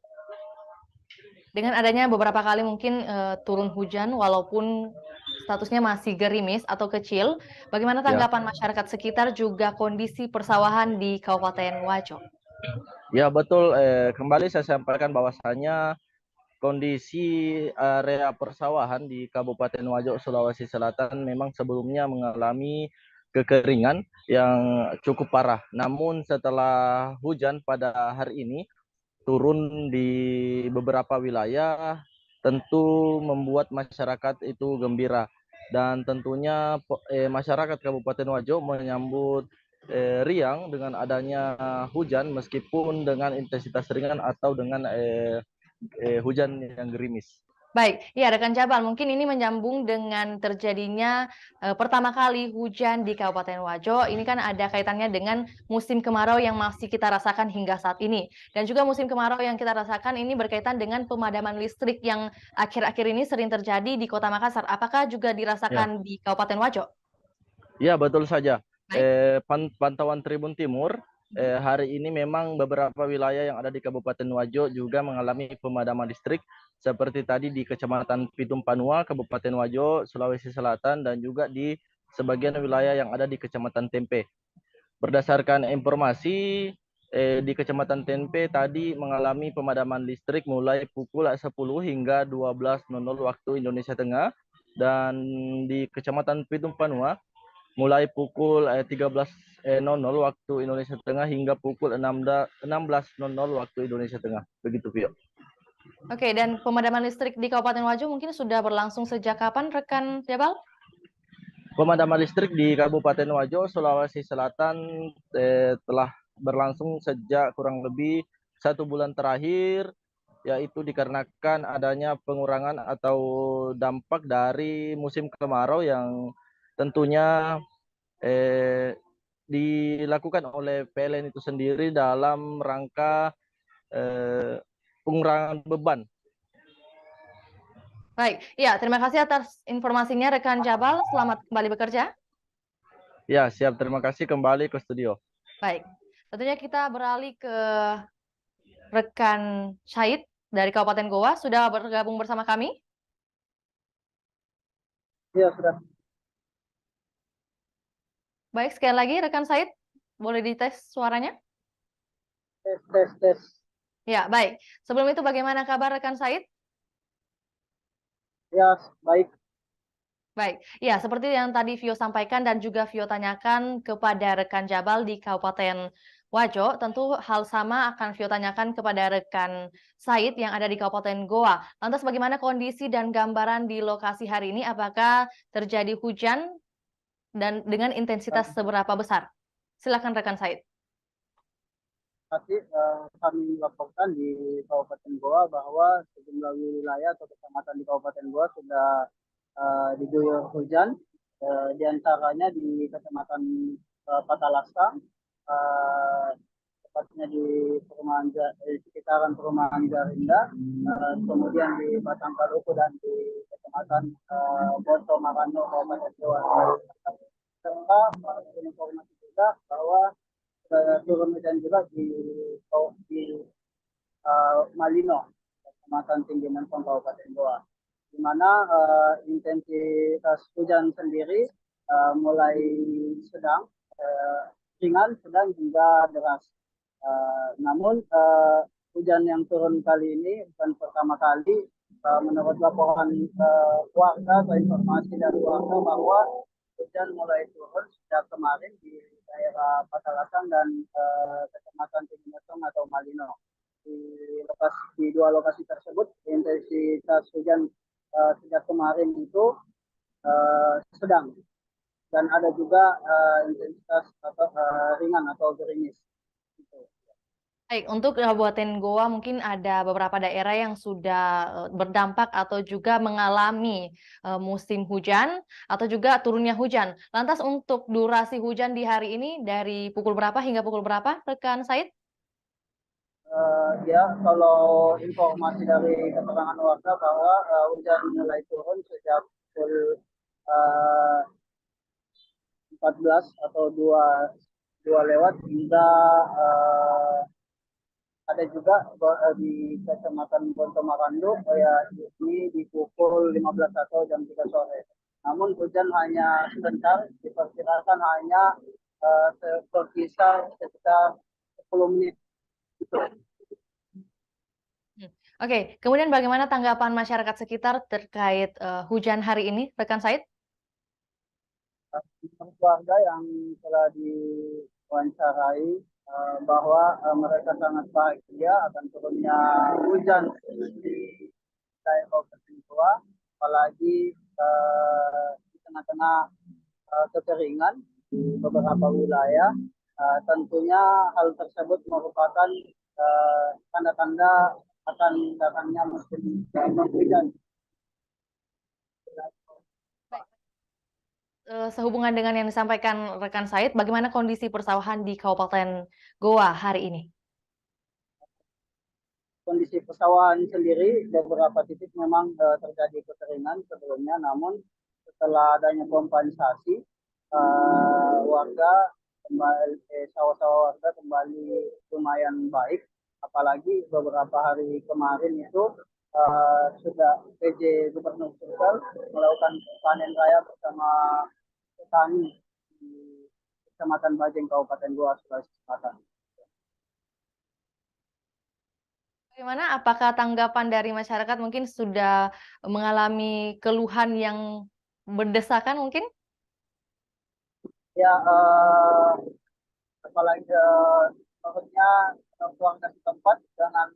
Dengan adanya beberapa kali mungkin turun hujan walaupun statusnya masih gerimis atau kecil, bagaimana tanggapan masyarakat sekitar juga kondisi persawahan di Kabupaten Wajo? Ya, betul. Kembali saya sampaikan bahwasanya kondisi area persawahan di Kabupaten Wajo, Sulawesi Selatan memang sebelumnya mengalami kekeringan yang cukup parah. Namun setelah hujan pada hari ini turun di beberapa wilayah, tentu membuat masyarakat itu gembira. Dan tentunya masyarakat Kabupaten Wajo menyambut riang dengan adanya hujan meskipun dengan intensitas ringan atau dengan hujan yang gerimis. Baik, ya rekan Jabal, mungkin ini menyambung dengan terjadinya pertama kali hujan di Kabupaten Wajo. Ini kan ada kaitannya dengan musim kemarau yang masih kita rasakan hingga saat ini. Dan juga musim kemarau yang kita rasakan ini berkaitan dengan pemadaman listrik yang akhir-akhir ini sering terjadi di Kota Makassar. Apakah juga dirasakan di Kabupaten Wajo? Ya, betul saja. Baik. Pantauan Tribun Timur, hari ini memang beberapa wilayah yang ada di Kabupaten Wajo juga mengalami pemadaman listrik, seperti tadi di Kecamatan Pitum Panua, Kabupaten Wajo, Sulawesi Selatan, dan juga di sebagian wilayah yang ada di Kecamatan Tempe. Berdasarkan informasi, di Kecamatan Tempe tadi mengalami pemadaman listrik mulai pukul 10 hingga 12.00 waktu Indonesia Tengah, dan di Kecamatan Pitum Panua mulai pukul 13.00 waktu Indonesia Tengah hingga pukul 16.00 waktu Indonesia Tengah. Begitu, Vio. Oke, dan pemadaman listrik di Kabupaten Wajo mungkin sudah berlangsung sejak kapan, rekan Jabal? Pemadaman listrik di Kabupaten Wajo, Sulawesi Selatan telah berlangsung sejak kurang lebih 1 bulan terakhir, yaitu dikarenakan adanya pengurangan atau dampak dari musim kemarau yang tentunya dilakukan oleh PLN itu sendiri dalam rangka pengurangan beban. Baik, ya terima kasih atas informasinya rekan Jabal. Selamat kembali bekerja. Ya, siap. Terima kasih, kembali ke studio. Baik, tentunya kita beralih ke rekan Syahid dari Kabupaten Goa. Sudah bergabung bersama kami? Iya, sudah. Baik, sekali lagi rekan Syahid, boleh dites suaranya? Tes. Ya, baik. Sebelum itu bagaimana kabar rekan Syahid? Ya, baik. Baik, ya seperti yang tadi Vio sampaikan dan juga Vio tanyakan kepada rekan Jabal di Kabupaten Wajo, tentu hal sama akan Vio tanyakan kepada rekan Said yang ada di Kabupaten Goa. Lantas bagaimana kondisi dan gambaran di lokasi hari ini? Apakah terjadi hujan dan dengan intensitas seberapa besar? Silakan rekan Said. Tadi kami laporkan di Kabupaten Goa bahwa sejumlah wilayah atau kecamatan di Kabupaten Goa sudah diguyur hujan, di antaranya di Kecamatan Patalasa, tepatnya di sekitaran perumahan Jarinda, kemudian di Batang Kaluku dan di Kecamatan Boto Marano, Kabupaten Goa. Serta informasi juga bahwa turun hujan juga di Malino, Kecamatan Tinggi Mentong, Kabupaten Goa, di mana intensitas hujan sendiri mulai sedang, ringan, sedang hingga deras. Namun hujan yang turun kali ini bukan pertama kali. Menurut laporan warga atau informasi dari warga bahwa hujan mulai turun sejak kemarin di daerah Patalasan dan Kecamatan Tinggi Mentong atau Malino. Di dua lokasi tersebut intensitas hujan sejak kemarin itu sedang, dan ada juga intensitas atau ringan atau gerimis. Baik, untuk Kabupaten Goa mungkin ada beberapa daerah yang sudah berdampak atau juga mengalami musim hujan atau juga turunnya hujan. Lantas untuk durasi hujan di hari ini dari pukul berapa hingga pukul berapa, rekan Said? Ya, kalau informasi dari keterangan warga bahwa hujan mulai turun sejak pukul 14 atau 2 lewat hingga ada juga di Kecamatan Bonto Marandu, ya ini di pukul 15 atau jam 3 sore. Namun hujan hanya sebentar, diperkirakan hanya berkisar sekitar 10 menit. Gitu. Oke, kemudian bagaimana tanggapan masyarakat sekitar terkait hujan hari ini, rekan Said? keluarga yang telah diwawancarai bahwa mereka sangat bahagia akan turunnya hujan di wilayah Kabupaten Goa, apalagi di tengah-tengah kekeringan di beberapa wilayah. Tentunya hal tersebut merupakan tanda-tanda akan datangnya musim penghujan. Sehubungan dengan yang disampaikan rekan Said, bagaimana kondisi persawahan di Kabupaten Goa hari ini? Kondisi persawahan sendiri beberapa titik memang terjadi kekeringan sebelumnya, namun setelah adanya kompensasi warga kembali sawah-sawah warga kembali lumayan baik, apalagi beberapa hari kemarin itu sudah PJ Gubernur Sulsel melakukan panen raya bersama petani di Kecamatan Bajeng Kabupaten Goa, Sulawesi Selatan. Bagaimana? Apakah tanggapan dari masyarakat mungkin sudah mengalami keluhan yang berdesakan mungkin? Ya, apalagi menurutnya keluarga setempat dengan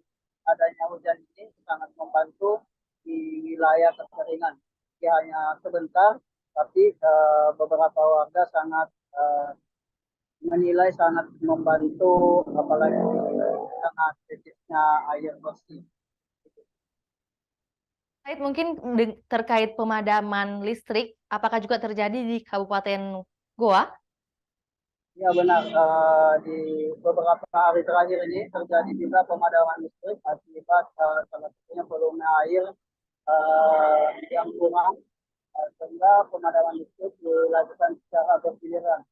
adanya hujan ini sangat membantu di wilayah kekeringan. Ya, hanya sebentar, tapi beberapa warga sangat menilai sangat membantu, apalagi sangat sedikitnya air bersih. Said, mungkin terkait pemadaman listrik, apakah juga terjadi di Kabupaten Goa? Ya benar, di beberapa hari terakhir ini terjadi juga pemadaman listrik akibat salah satunya volume air yang kurang, sehingga pemadaman listrik dilakukan secara bergiliran.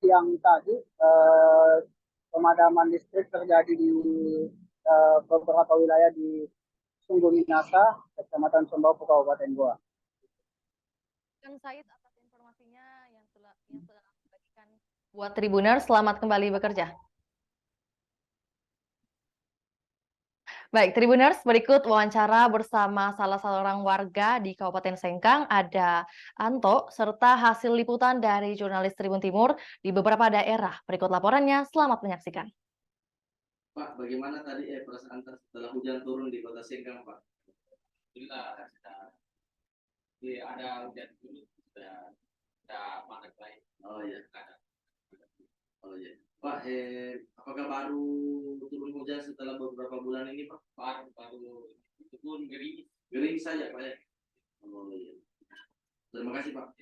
Siang tadi pemadaman listrik terjadi di beberapa wilayah di Sungguh Minasa, Kecamatan Sembau, Kabupaten Goa. Kan Said atas informasinya yang telah dibagikan buat Tribuners, selamat kembali bekerja. Baik, Tribuners, berikut wawancara bersama salah seorang warga di Kabupaten Sengkang, ada Anto, serta hasil liputan dari jurnalis Tribun Timur di beberapa daerah. Berikut laporannya, selamat menyaksikan. Pak, bagaimana tadi perasaan setelah hujan turun di Kota Sengkang, Pak? Kita ada hujan turun, ada panen baik. Oh iya, ada. Oh iya. Pak, apakah baru turun hujan setelah beberapa bulan ini, Pak? Baru itu pun gerimis saja, Pak ya. Oh iya. Terima kasih, Pak.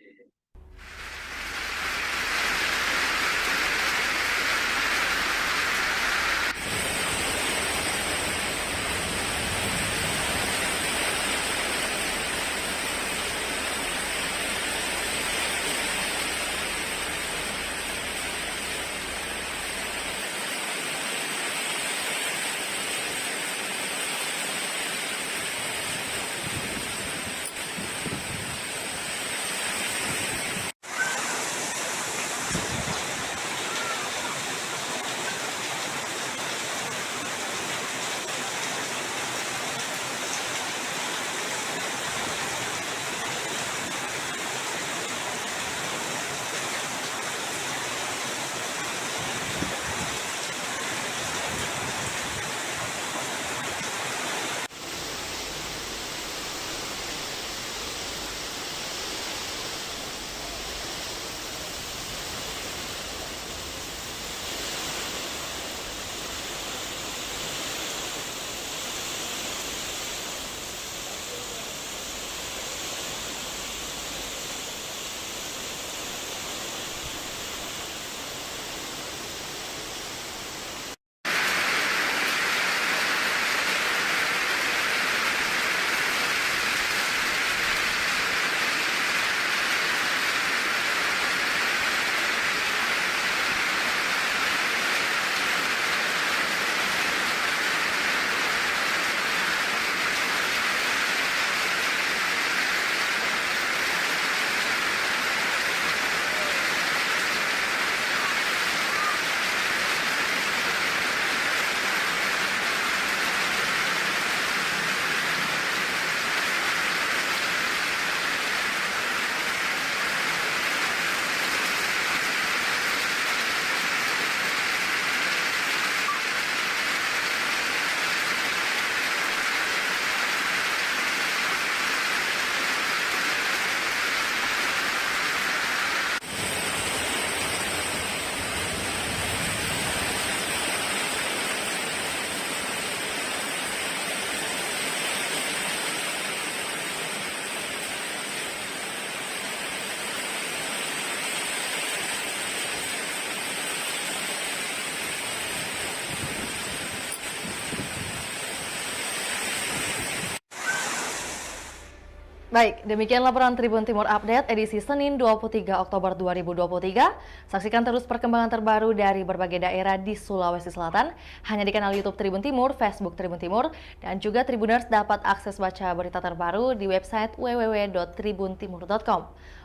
Baik, demikian laporan Tribun Timur Update edisi Senin 23 Oktober 2023. Saksikan terus perkembangan terbaru dari berbagai daerah di Sulawesi Selatan hanya di kanal YouTube Tribun Timur, Facebook Tribun Timur, dan juga Tribuners dapat akses baca berita terbaru di website www.tribuntimur.com.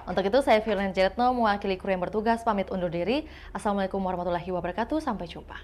Untuk itu, saya Firman Jetno mewakili kru yang bertugas pamit undur diri. Assalamualaikum warahmatullahi wabarakatuh. Sampai jumpa.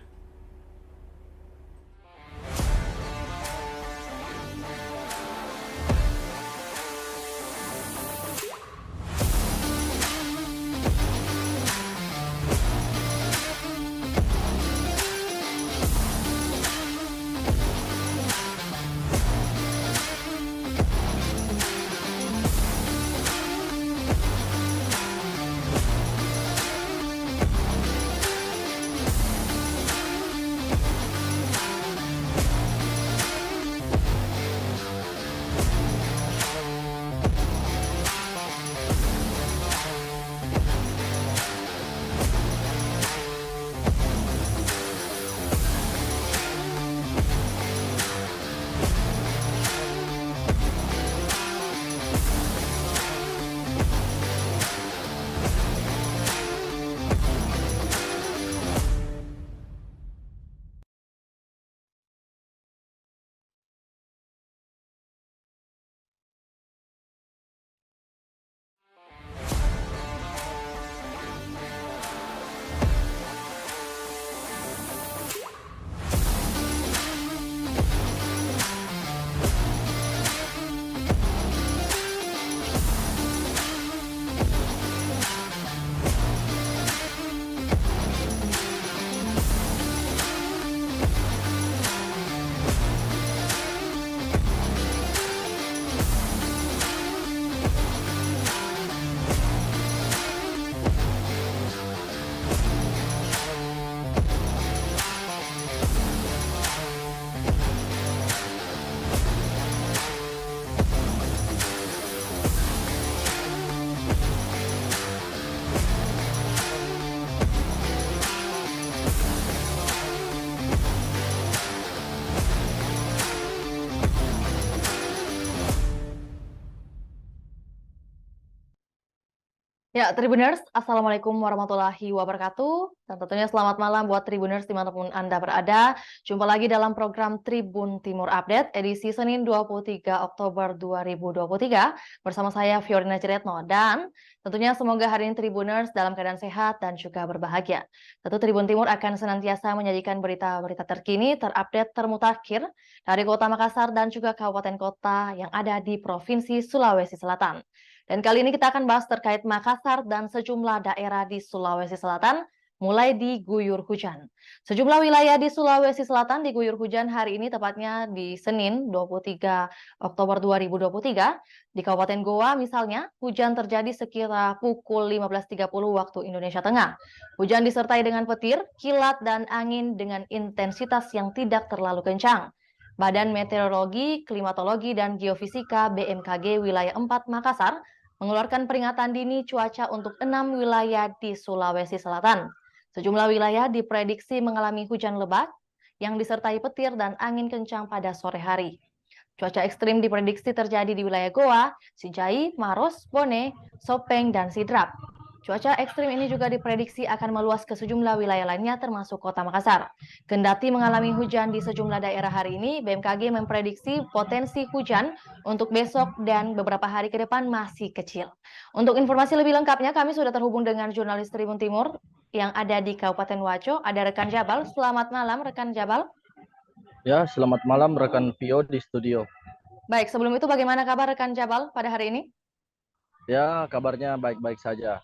Ya, Tribuners, Assalamualaikum warahmatullahi wabarakatuh. Dan tentunya selamat malam buat Tribuners dimanapun Anda berada. Jumpa lagi dalam program Tribun Timur Update, edisi Senin 23 Oktober 2023. Bersama saya, Fiorina Ciretno. Dan tentunya semoga hari ini Tribuners dalam keadaan sehat dan juga berbahagia. Tentu Tribun Timur akan senantiasa menyajikan berita-berita terkini, terupdate, termutakhir dari Kota Makassar dan juga kabupaten kota yang ada di Provinsi Sulawesi Selatan. Dan kali ini kita akan bahas terkait Makassar dan sejumlah daerah di Sulawesi Selatan mulai diguyur hujan. Sejumlah wilayah di Sulawesi Selatan diguyur hujan hari ini, tepatnya di Senin 23 Oktober 2023. Di Kabupaten Goa misalnya, hujan terjadi sekitar pukul 15.30 waktu Indonesia Tengah. Hujan disertai dengan petir, kilat, dan angin dengan intensitas yang tidak terlalu kencang. Badan Meteorologi, Klimatologi, dan Geofisika BMKG Wilayah 4 Makassar mengeluarkan peringatan dini cuaca untuk 6 wilayah di Sulawesi Selatan. Sejumlah wilayah diprediksi mengalami hujan lebat yang disertai petir dan angin kencang pada sore hari. Cuaca ekstrim diprediksi terjadi di wilayah Goa, Sinjai, Maros, Bone, Sopeng, dan Sidrap. Cuaca ekstrim ini juga diprediksi akan meluas ke sejumlah wilayah lainnya termasuk Kota Makassar. Kendati mengalami hujan di sejumlah daerah hari ini, BMKG memprediksi potensi hujan untuk besok dan beberapa hari ke depan masih kecil. Untuk informasi lebih lengkapnya, kami sudah terhubung dengan jurnalis Tribun Timur yang ada di Kabupaten Wajo, ada rekan Jabal. Selamat malam, rekan Jabal. Ya, selamat malam rekan Pio di studio. Baik, sebelum itu bagaimana kabar rekan Jabal pada hari ini? Ya, kabarnya baik-baik saja.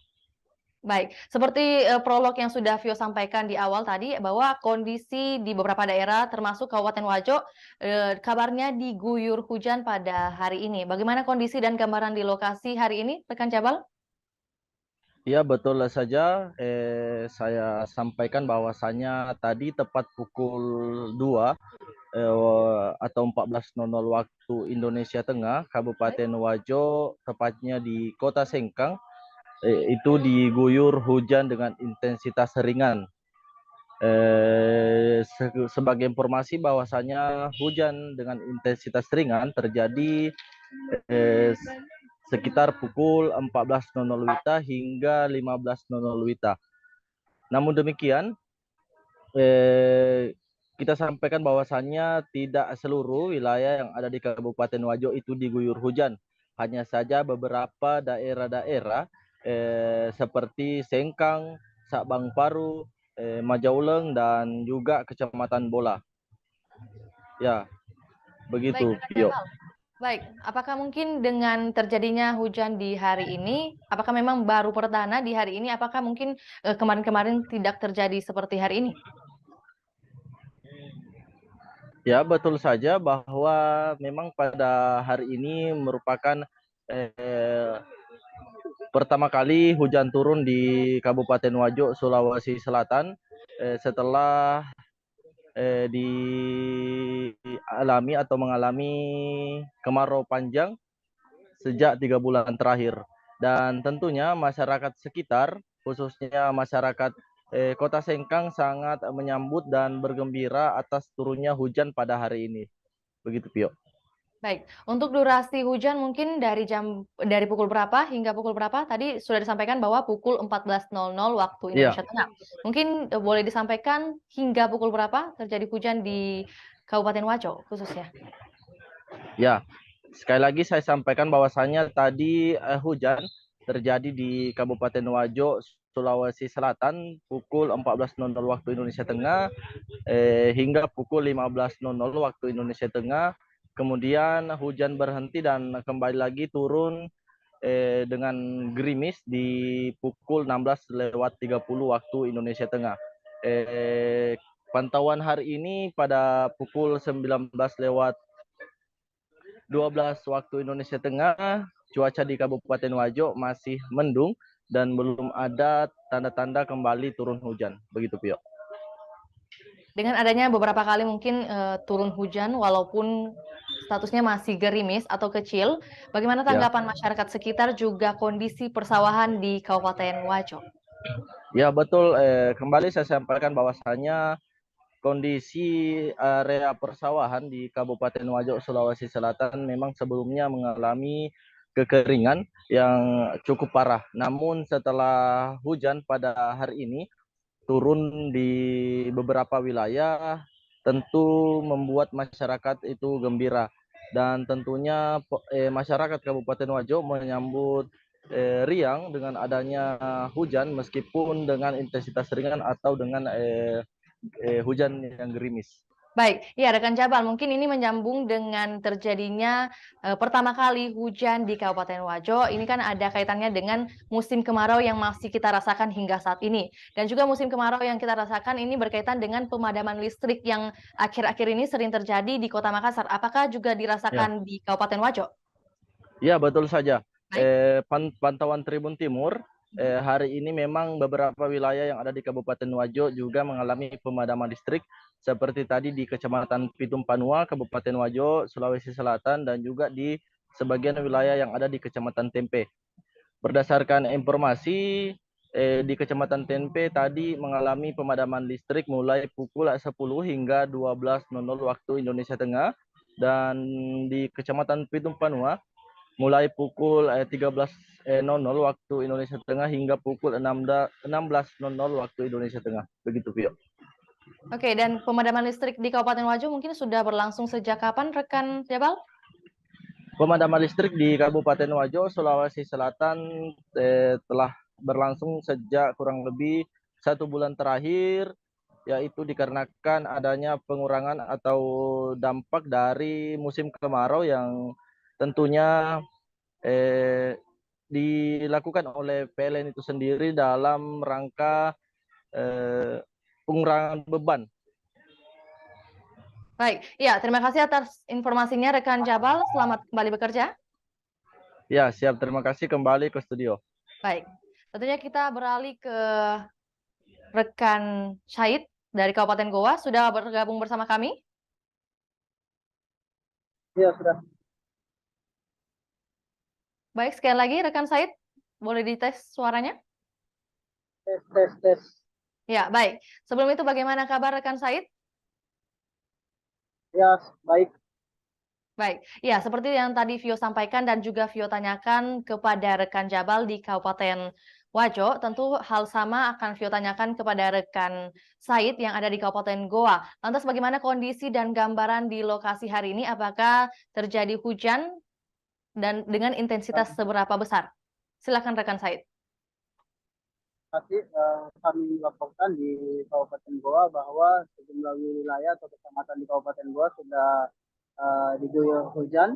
Baik, seperti prolog yang sudah Vio sampaikan di awal tadi, bahwa kondisi di beberapa daerah termasuk Kabupaten Wajo kabarnya diguyur hujan pada hari ini. Bagaimana kondisi dan gambaran di lokasi hari ini, rekan Jabal? Ya, betul saja. Saya sampaikan bahwasannya tadi tepat pukul 2 atau 14.00 waktu Indonesia Tengah, Kabupaten Wajo, tepatnya di Kota Sengkang, itu diguyur hujan dengan intensitas ringan. Sebagai informasi bahwasanya hujan dengan intensitas ringan terjadi sekitar pukul 14.00 WITA hingga 15.00 WITA. Namun demikian, kita sampaikan bahwasannya tidak seluruh wilayah yang ada di Kabupaten Wajo itu diguyur hujan. Hanya saja beberapa daerah-daerah seperti Sengkang, Sabang Paru, Majauleng, dan juga Kecamatan Bola. Ya, begitu, Baik, Pio. baik, apakah mungkin dengan terjadinya hujan di hari ini, apakah memang baru perdana di hari ini? Apakah mungkin kemarin-kemarin tidak terjadi seperti hari ini? Ya, betul saja bahwa memang pada hari ini merupakan pertama kali hujan turun di Kabupaten Wajo, Sulawesi Selatan setelah dialami atau mengalami kemarau panjang sejak 3 bulan terakhir. Dan tentunya masyarakat sekitar, khususnya masyarakat Kota Sengkang sangat menyambut dan bergembira atas turunnya hujan pada hari ini. Begitu, Pio. Baik, untuk durasi hujan mungkin dari pukul berapa hingga pukul berapa? Tadi sudah disampaikan bahwa pukul 14.00 waktu Iya, Indonesia Tengah. Mungkin boleh disampaikan hingga pukul berapa terjadi hujan di Kabupaten Wajo khususnya? ya. Sekali lagi saya sampaikan bahwasannya tadi hujan terjadi di Kabupaten Wajo, Sulawesi Selatan pukul 14.00 waktu Indonesia Tengah hingga pukul 15.00 waktu Indonesia Tengah. Kemudian hujan berhenti dan kembali lagi turun dengan gerimis di pukul 16:30 waktu Indonesia Tengah. Pantauan hari ini pada pukul 19:12 waktu Indonesia Tengah, cuaca di Kabupaten Wajo masih mendung dan belum ada tanda-tanda kembali turun hujan. Begitu, Pio. Dengan adanya beberapa kali mungkin turun hujan walaupun statusnya masih gerimis atau kecil, bagaimana Ya. tanggapan masyarakat sekitar juga kondisi persawahan di Kabupaten Wajo? Ya, betul. Kembali saya sampaikan bahwasanya kondisi area persawahan di Kabupaten Wajo, Sulawesi Selatan memang sebelumnya mengalami kekeringan yang cukup parah. Namun setelah hujan pada hari ini turun di beberapa wilayah, tentu membuat masyarakat itu gembira. Dan tentunya masyarakat Kabupaten Wajo menyambut riang dengan adanya hujan meskipun dengan intensitas ringan atau dengan hujan yang gerimis. Baik, ya rekan Jabal, mungkin ini menyambung dengan terjadinya pertama kali hujan di Kabupaten Wajo. Ini kan ada kaitannya dengan musim kemarau yang masih kita rasakan hingga saat ini. Dan juga musim kemarau yang kita rasakan ini berkaitan dengan pemadaman listrik yang akhir-akhir ini sering terjadi di Kota Makassar. Apakah juga dirasakan di Kabupaten Wajo? Ya, betul saja. Baik. Pantauan Tribun Timur, hari ini memang beberapa wilayah yang ada di Kabupaten Wajo juga mengalami pemadaman listrik, seperti tadi di Kecamatan Pitum Panua, Kabupaten Wajo, Sulawesi Selatan, dan juga di sebagian wilayah yang ada di Kecamatan Tempe. Berdasarkan informasi, di Kecamatan Tempe tadi mengalami pemadaman listrik mulai pukul 10 hingga 12.00 waktu Indonesia Tengah, dan di Kecamatan Pitum Panua mulai pukul 13.00 waktu Indonesia Tengah hingga pukul 16.00 waktu Indonesia Tengah. Begitu, Pio. Oke, dan pemadaman listrik di Kabupaten Wajo mungkin sudah berlangsung sejak kapan, rekan Jabal? Pemadaman listrik di Kabupaten Wajo, Sulawesi Selatan telah berlangsung sejak kurang lebih 1 bulan terakhir, yaitu dikarenakan adanya pengurangan atau dampak dari musim kemarau yang tentunya dilakukan oleh PLN itu sendiri dalam rangka pengurangan beban. Baik, ya terima kasih atas informasinya rekan Jabal. Selamat kembali bekerja. Ya, siap. Terima kasih, kembali ke studio. Baik, tentunya kita beralih ke rekan Syahid dari Kabupaten Goa. Sudah bergabung bersama kami? Iya, sudah. Baik, sekali lagi rekan Syahid, boleh dites suaranya? Tes. Ya, baik. Sebelum itu bagaimana kabar rekan Syahid? Ya, baik. Baik, ya seperti yang tadi Vio sampaikan dan juga Vio tanyakan kepada rekan Jabal di Kabupaten Wajo, tentu hal sama akan Vio tanyakan kepada rekan Said yang ada di Kabupaten Goa. Lantas bagaimana kondisi dan gambaran di lokasi hari ini? Apakah terjadi hujan dan dengan intensitas seberapa besar? Silakan rekan Said. Tapi kami laporkan di Kabupaten Goa bahwa sejumlah wilayah atau kecamatan di Kabupaten Goa sudah diguyur hujan,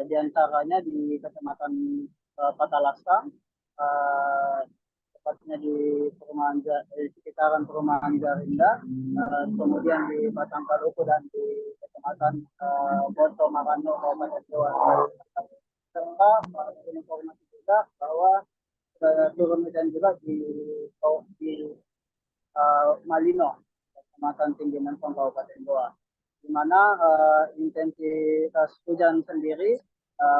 di antaranya di Kecamatan Patalasa, tepatnya di sekitaran perumahan Garinda, kemudian di Batang Kaluku dan di Kecamatan Bonto Marano, Kabupaten Goa. Serta informasi juga bahwa turun hujan juga di Malino, Kecamatan Tinggi Mentong, Kabupaten Goa, di mana intensitas hujan sendiri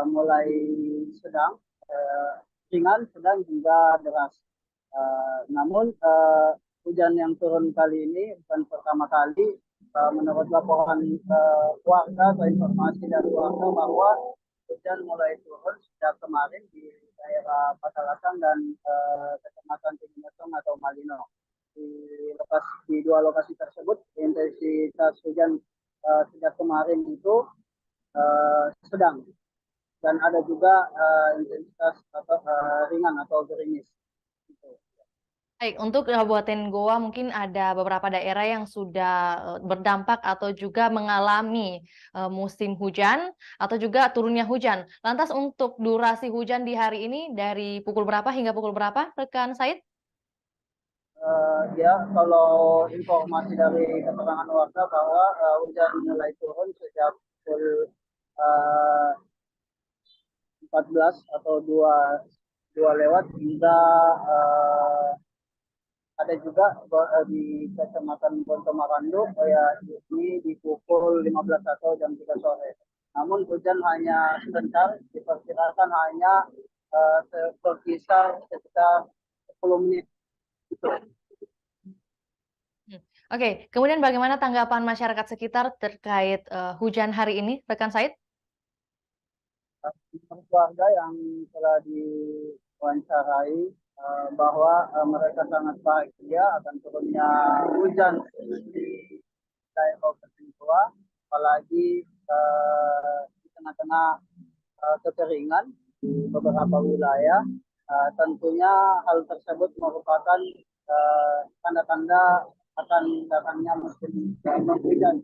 mulai sedang, ringan, sedang hingga deras. Namun hujan yang turun kali ini bukan pertama kali. Menurut laporan warga atau informasi dari warga bahwa hujan mulai turun sejak kemarin di daerah Patalasan dan Kecamatan Tinggi Metong atau Malino. Di dua lokasi tersebut intensitas hujan sejak kemarin itu sedang, dan ada juga intensitas ringan atau gerimis. Baik, untuk Kabupaten Goa mungkin ada beberapa daerah yang sudah berdampak atau juga mengalami musim hujan atau juga turunnya hujan. Lantas untuk durasi hujan di hari ini dari pukul berapa hingga pukul berapa, rekan Said? Ya, kalau informasi dari keterangan warga bahwa hujan mulai turun sejak pukul 14 atau 2 lewat hingga ada juga di Kecamatan Bonto Marando ya ini di pukul 15 atau jam 3 sore. Namun hujan hanya sebentar, diperkirakan hanya berkisar sekitar 10 menit. Oke, kemudian bagaimana tanggapan masyarakat sekitar terkait hujan hari ini, rekan Said? Warga yang telah diwawancarai bahwa mereka sangat bahagia akan turunnya hujan di daerah Kabupaten Goa, apalagi di tengah-tengah kekeringan di beberapa wilayah. Tentunya hal tersebut merupakan tanda-tanda akan datangnya musim hujan.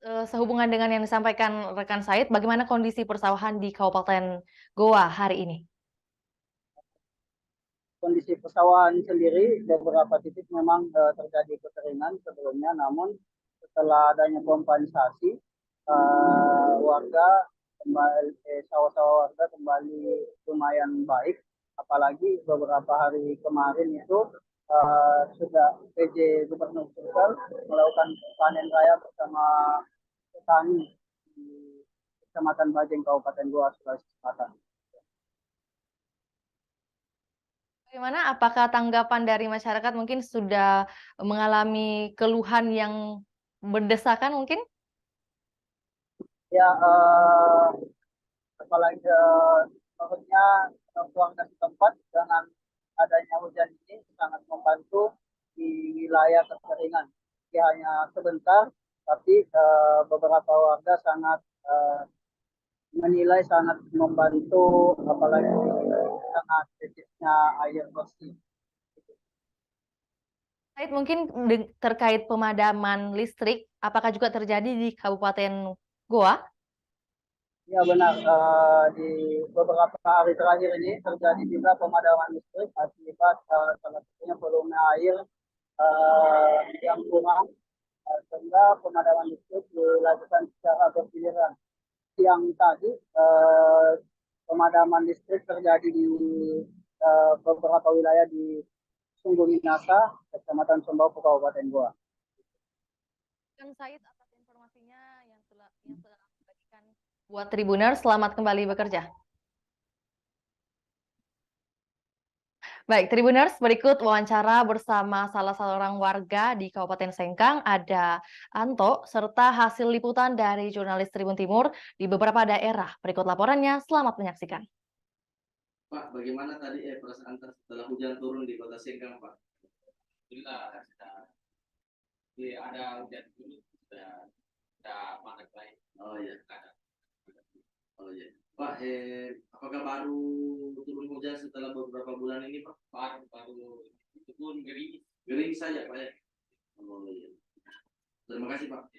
Sehubungan dengan yang disampaikan rekan Said, bagaimana kondisi persawahan di Kabupaten Goa hari ini? Kondisi persawahan sendiri beberapa titik memang terjadi kekeringan sebelumnya, namun setelah adanya kompensasi warga kembali sawah-sawah warga kembali lumayan baik, apalagi beberapa hari kemarin itu sudah PJ Gubernur Sulsel melakukan panen raya bersama petani di Kecamatan Bajeng, Kabupaten Goa, Sulawesi Selatan. Bagaimana? Apakah tanggapan dari masyarakat mungkin sudah mengalami keluhan yang berdesakan mungkin? Ya, apalagi menurutnya warga setempat dengan adanya hujan ini sangat membantu di wilayah kekeringan. Ya, hanya sebentar, tapi beberapa warga sangat menilai sangat membantu, apalagi sangat sedikitnya air bersih. Said, mungkin terkait pemadaman listrik, apakah juga terjadi di Kabupaten Goa? Ya benar, di beberapa hari terakhir ini terjadi juga pemadaman listrik akibat salah satunya volume air yang kurang, sehingga pemadaman listrik dilakukan secara bergiliran. Siang tadi pemadaman listrik terjadi di beberapa wilayah di Sungguh Minasa, Kecamatan Sembau, Kabupaten Goa. Kan Said atas informasinya yang telah dibagikan buat Tribuners, selamat kembali bekerja. Baik, Tribuners, berikut wawancara bersama salah seorang warga di Kabupaten Sengkang, ada Anto, serta hasil liputan dari jurnalis Tribun Timur di beberapa daerah. Berikut laporannya, selamat menyaksikan. Pak, bagaimana tadi perasaan setelah hujan turun di Kota Sengkang, Pak? Alhamdulillah, ada hujan turun, sudah panas lagi. Oh iya. Oh iya. Pak, apakah baru turun hujan setelah beberapa bulan ini, Pak? Baru itu pun gerimis. Gerimis saja, Pak ya? Oh iya. Terima kasih, Pak.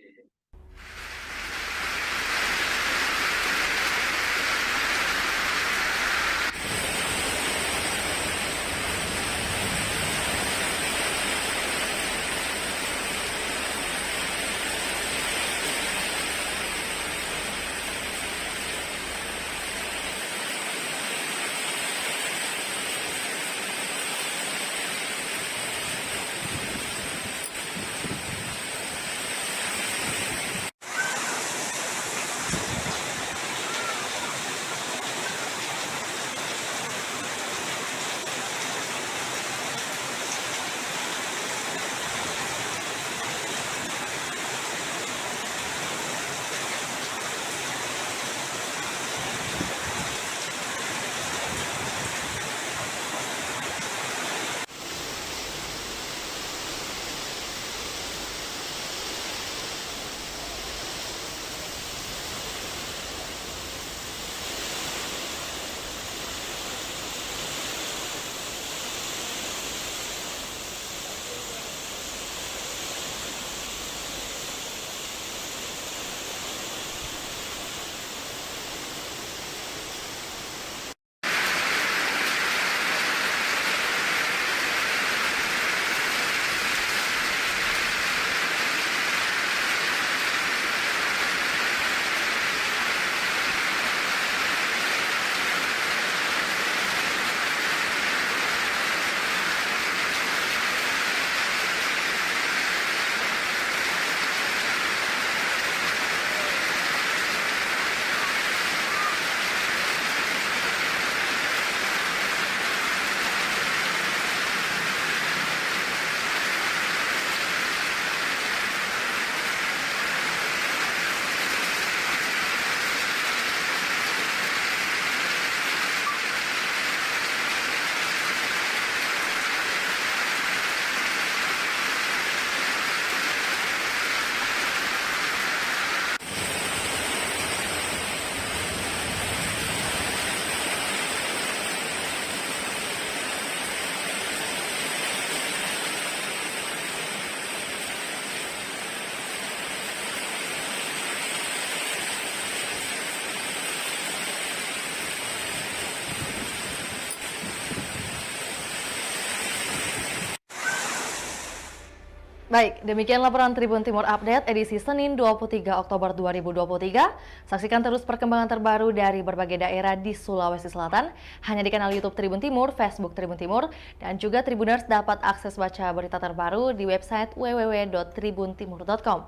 Baik, demikian laporan Tribun Timur Update edisi Senin 23 Oktober 2023. Saksikan terus perkembangan terbaru dari berbagai daerah di Sulawesi Selatan hanya di kanal YouTube Tribun Timur, Facebook Tribun Timur, dan juga Tribuners dapat akses baca berita terbaru di website www.tribuntimur.com.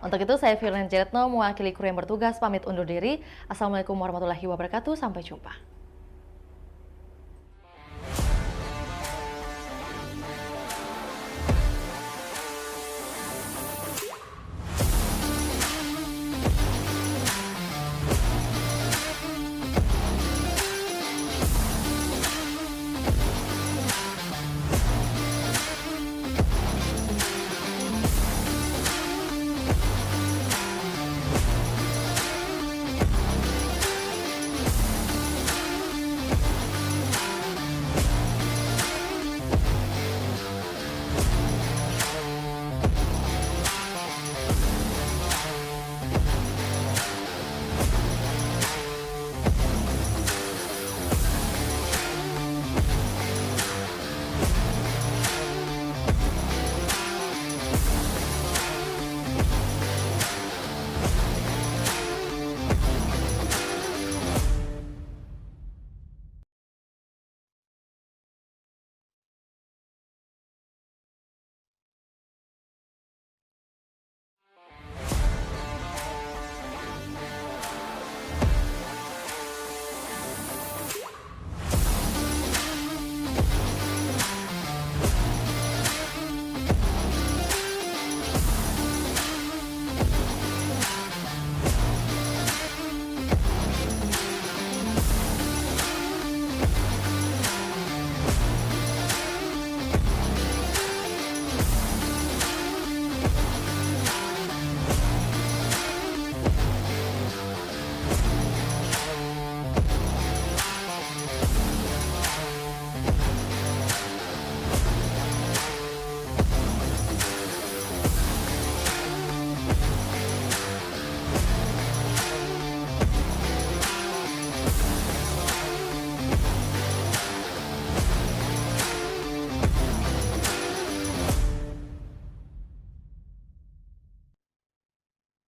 Untuk itu, saya Firlan Jeretno mewakili kru yang bertugas pamit undur diri. Assalamualaikum warahmatullahi wabarakatuh. Sampai jumpa.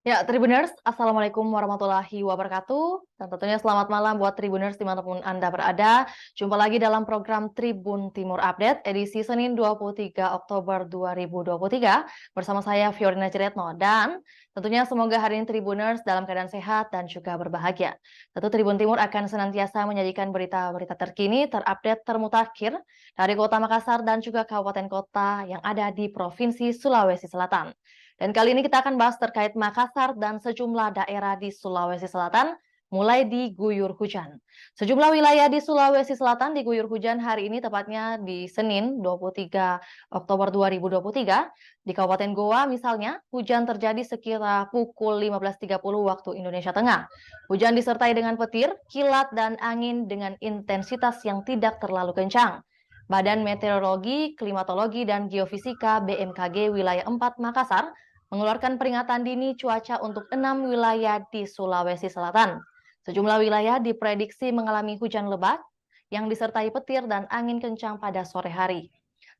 Ya, Tribuners, Assalamualaikum warahmatullahi wabarakatuh. Dan tentunya selamat malam buat Tribuners dimanapun Anda berada. Jumpa lagi dalam program Tribun Timur Update, edisi Senin 23 Oktober 2023. Bersama saya, Fiorina Ciretno. Dan tentunya semoga hari ini Tribuners dalam keadaan sehat dan juga berbahagia. Tentu Tribun Timur akan senantiasa menyajikan berita-berita terkini, terupdate, termutakhir dari Kota Makassar dan juga kabupaten kota yang ada di Provinsi Sulawesi Selatan. Dan kali ini kita akan bahas terkait Makassar dan sejumlah daerah di Sulawesi Selatan mulai diguyur hujan. Sejumlah wilayah di Sulawesi Selatan diguyur hujan hari ini, tepatnya di Senin 23 Oktober 2023. Di Kabupaten Goa misalnya, hujan terjadi sekitar pukul 15.30 waktu Indonesia Tengah. Hujan disertai dengan petir, kilat, dan angin dengan intensitas yang tidak terlalu kencang. Badan Meteorologi, Klimatologi, dan Geofisika BMKG Wilayah 4 Makassar mengeluarkan peringatan dini cuaca untuk 6 wilayah di Sulawesi Selatan. Sejumlah wilayah diprediksi mengalami hujan lebat yang disertai petir dan angin kencang pada sore hari.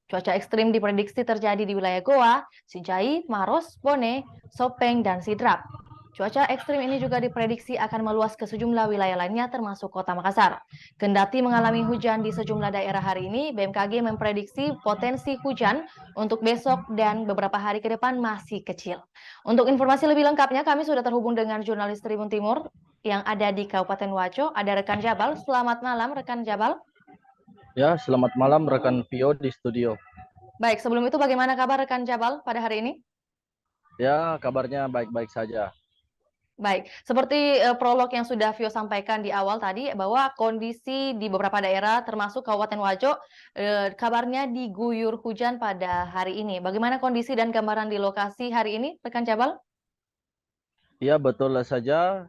Cuaca ekstrim diprediksi terjadi di wilayah Goa, Sijai, Maros, Bone, Sopeng, dan Sidrap. Cuaca ekstrim ini juga diprediksi akan meluas ke sejumlah wilayah lainnya termasuk Kota Makassar. Kendati mengalami hujan di sejumlah daerah hari ini, BMKG memprediksi potensi hujan untuk besok dan beberapa hari ke depan masih kecil. Untuk informasi lebih lengkapnya, kami sudah terhubung dengan jurnalis Tribun Timur yang ada di Kabupaten Wajo. Ada rekan Jabal. Selamat malam, rekan Jabal. Ya, selamat malam rekan Pio di studio. Baik, sebelum itu bagaimana kabar rekan Jabal pada hari ini? Ya, kabarnya baik-baik saja. Baik, seperti prolog yang sudah Vio sampaikan di awal tadi, bahwa kondisi di beberapa daerah termasuk Kabupaten Wajo kabarnya diguyur hujan pada hari ini. Bagaimana kondisi dan gambaran di lokasi hari ini, rekan Jabal? Ya, betul saja.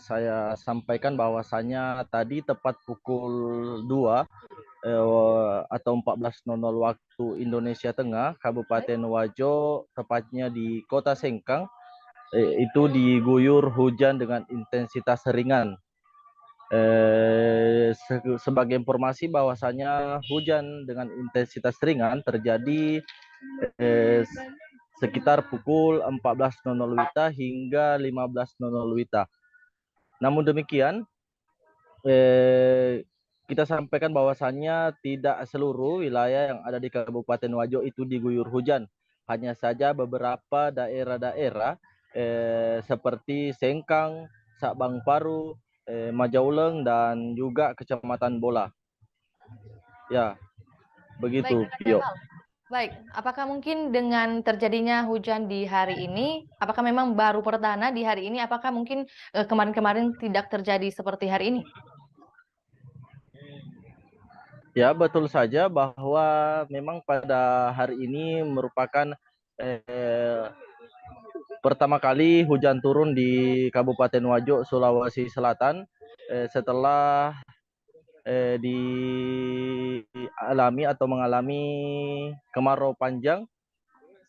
Saya sampaikan bahwasannya tadi tepat pukul 2 atau 14.00 waktu Indonesia Tengah, Kabupaten Wajo, tepatnya di Kota Sengkang, itu diguyur hujan dengan intensitas ringan. Sebagai informasi bahwasanya hujan dengan intensitas ringan terjadi sekitar pukul 14.00 WITA hingga 15.00 WITA. Namun demikian, kita sampaikan bahwasannya tidak seluruh wilayah yang ada di Kabupaten Wajo itu diguyur hujan. Hanya saja beberapa daerah-daerah seperti Sengkang, Sabang Paru, Majauleng, dan juga Kecamatan Bola. Ya, begitu, Pio. Baik, apakah mungkin dengan terjadinya hujan di hari ini, apakah memang baru perdana di hari ini, apakah mungkin kemarin-kemarin tidak terjadi seperti hari ini? Ya, betul saja bahwa memang pada hari ini merupakan pertama kali hujan turun di Kabupaten Wajo, Sulawesi Selatan setelah dialami atau mengalami kemarau panjang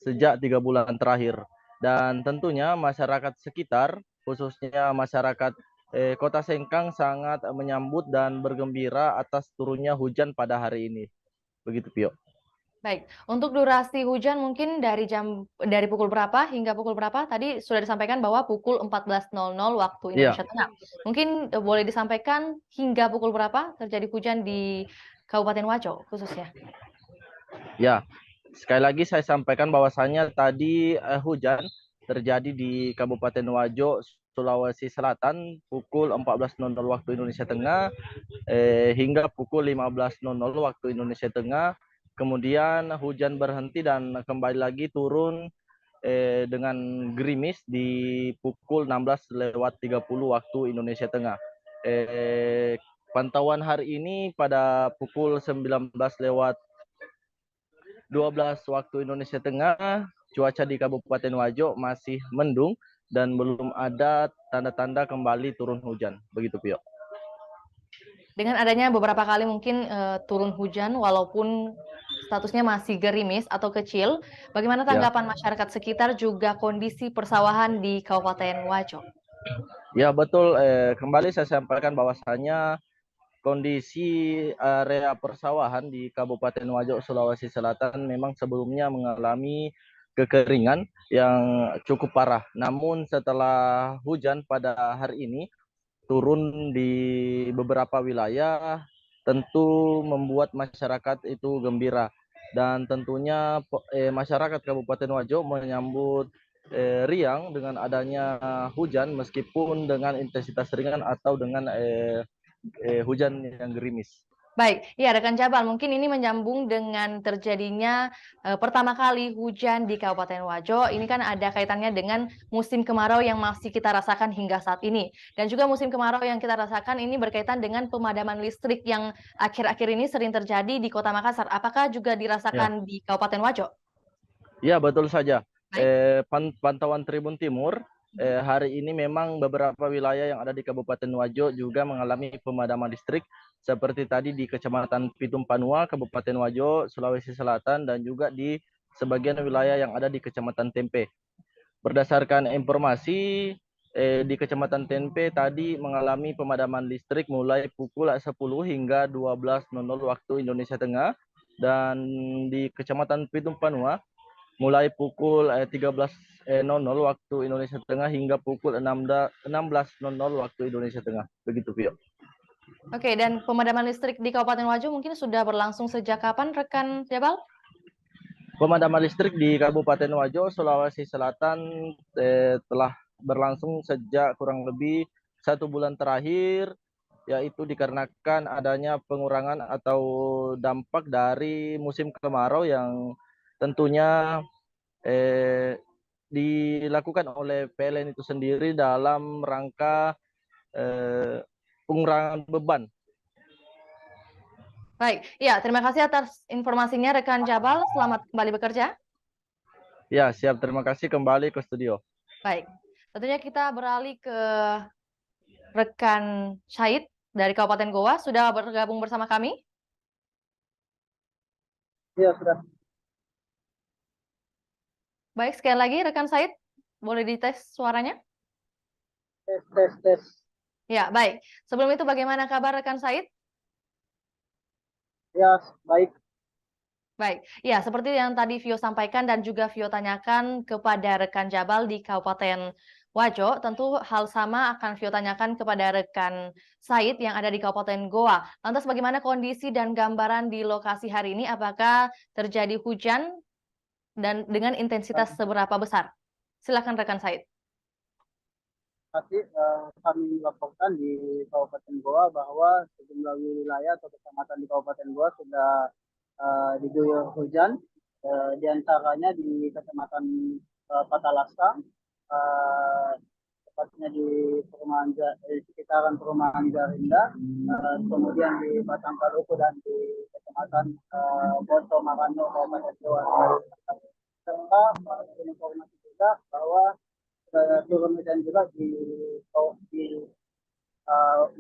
sejak 3 bulan terakhir. Dan tentunya masyarakat sekitar, khususnya masyarakat Kota Sengkang sangat menyambut dan bergembira atas turunnya hujan pada hari ini. Begitu, Pio. Baik, untuk durasi hujan mungkin dari pukul berapa hingga pukul berapa? Tadi sudah disampaikan bahwa pukul 14.00 waktu Indonesia Tengah. Mungkin boleh disampaikan hingga pukul berapa terjadi hujan di Kabupaten Wajo khususnya? Ya, sekali lagi saya sampaikan bahwasannya tadi hujan terjadi di Kabupaten Wajo, Sulawesi Selatan pukul 14.00 waktu Indonesia Tengah hingga pukul 15.00 waktu Indonesia Tengah. Kemudian hujan berhenti dan kembali lagi turun dengan gerimis di pukul 16.30 waktu Indonesia Tengah. Pantauan hari ini pada pukul 19.12 waktu Indonesia Tengah, cuaca di Kabupaten Wajo masih mendung dan belum ada tanda-tanda kembali turun hujan. Begitu, Pio. Dengan adanya beberapa kali mungkin turun hujan walaupun statusnya masih gerimis atau kecil, bagaimana tanggapan masyarakat sekitar juga kondisi persawahan di Kabupaten Wajo? Ya, betul. Kembali saya sampaikan bahwasannya kondisi area persawahan di Kabupaten Wajo, Sulawesi Selatan memang sebelumnya mengalami kekeringan yang cukup parah. Namun setelah hujan pada hari ini turun di beberapa wilayah, tentu membuat masyarakat itu gembira. Dan tentunya masyarakat Kabupaten Wajo menyambut riang dengan adanya hujan meskipun dengan intensitas ringan atau dengan hujan yang gerimis. Baik, ya rekan Jabal, mungkin ini menyambung dengan terjadinya pertama kali hujan di Kabupaten Wajo. Ini kan ada kaitannya dengan musim kemarau yang masih kita rasakan hingga saat ini. Dan juga musim kemarau yang kita rasakan ini berkaitan dengan pemadaman listrik yang akhir-akhir ini sering terjadi di Kota Makassar. Apakah juga dirasakan di Kabupaten Wajo? Ya, betul saja. Baik. Pantauan Tribun Timur, hari ini memang beberapa wilayah yang ada di Kabupaten Wajo juga mengalami pemadaman listrik, seperti tadi di Kecamatan Pitum Panua, Kabupaten Wajo, Sulawesi Selatan, dan juga di sebagian wilayah yang ada di Kecamatan Tempe. Berdasarkan informasi, di Kecamatan Tempe tadi mengalami pemadaman listrik mulai pukul 10 hingga 12.00 waktu Indonesia Tengah, dan di Kecamatan Pitum Panua mulai pukul 13.00 waktu Indonesia Tengah hingga pukul 16.00 waktu Indonesia Tengah. Begitu, Vio. Oke, dan pemadaman listrik di Kabupaten Wajo mungkin sudah berlangsung sejak kapan, rekan Jabal? Pemadaman listrik di Kabupaten Wajo, Sulawesi Selatan telah berlangsung sejak kurang lebih 1 bulan terakhir, yaitu dikarenakan adanya pengurangan atau dampak dari musim kemarau yang tentunya dilakukan oleh PLN itu sendiri dalam rangka pengurangan beban. Baik, ya terima kasih atas informasinya rekan Jabal. Selamat kembali bekerja. Ya, siap. Terima kasih, kembali ke studio. Baik, tentunya kita beralih ke rekan Syahid dari Kabupaten Goa. Sudah bergabung bersama kami? Ya, sudah. Baik, sekali lagi rekan Syahid, boleh dites suaranya? Tes. Ya, baik. Sebelum itu bagaimana kabar rekan Syahid? Ya, baik. Baik, ya seperti yang tadi Vio sampaikan dan juga Vio tanyakan kepada rekan Jabal di Kabupaten Wajo, tentu hal sama akan Vio tanyakan kepada rekan Said yang ada di Kabupaten Goa. Lantas bagaimana kondisi dan gambaran di lokasi hari ini? Apakah terjadi hujan dan dengan intensitas seberapa besar? Silakan rekan Said. Kami laporkan di Kabupaten Goa bahwa sejumlah wilayah atau kecamatan di Kabupaten Goa sudah diguyur hujan, di antaranya di Kecamatan Patalasa, tepatnya di sekitaran perumahan Jarinda, kemudian di Batang Kaluku dan di Kecamatan Bonto Marano, Kabupaten Goa. Serta informasi juga bahwa turun hujan juga di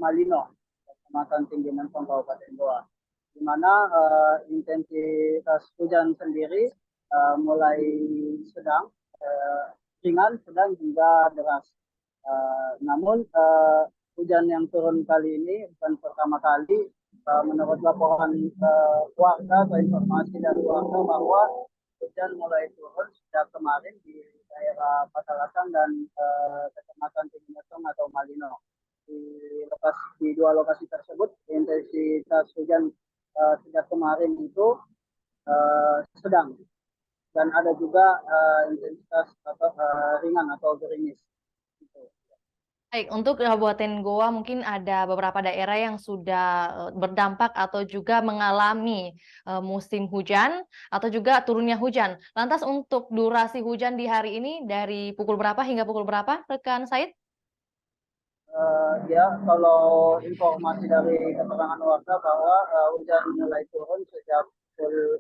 Malino, Kecamatan Tinggi Mentong, Kabupaten Goa, di mana intensitas hujan sendiri mulai sedang, ringan, sedang hingga deras. Namun hujan yang turun kali ini bukan pertama kali. Menurut laporan warga atau informasi dari warga bahwa hujan mulai turun sejak kemarin di daerah Patalasan dan Kecamatan Tinggi Metong atau Malino. Di dua lokasi tersebut intensitas hujan sejak kemarin itu sedang, dan ada juga intensitas ringan atau gerimis. Baik, untuk Kabupaten Goa mungkin ada beberapa daerah yang sudah berdampak atau juga mengalami musim hujan atau juga turunnya hujan. Lantas untuk durasi hujan di hari ini dari pukul berapa hingga pukul berapa, rekan Said? Ya, kalau informasi dari keterangan warga bahwa hujan mulai turun sejak pukul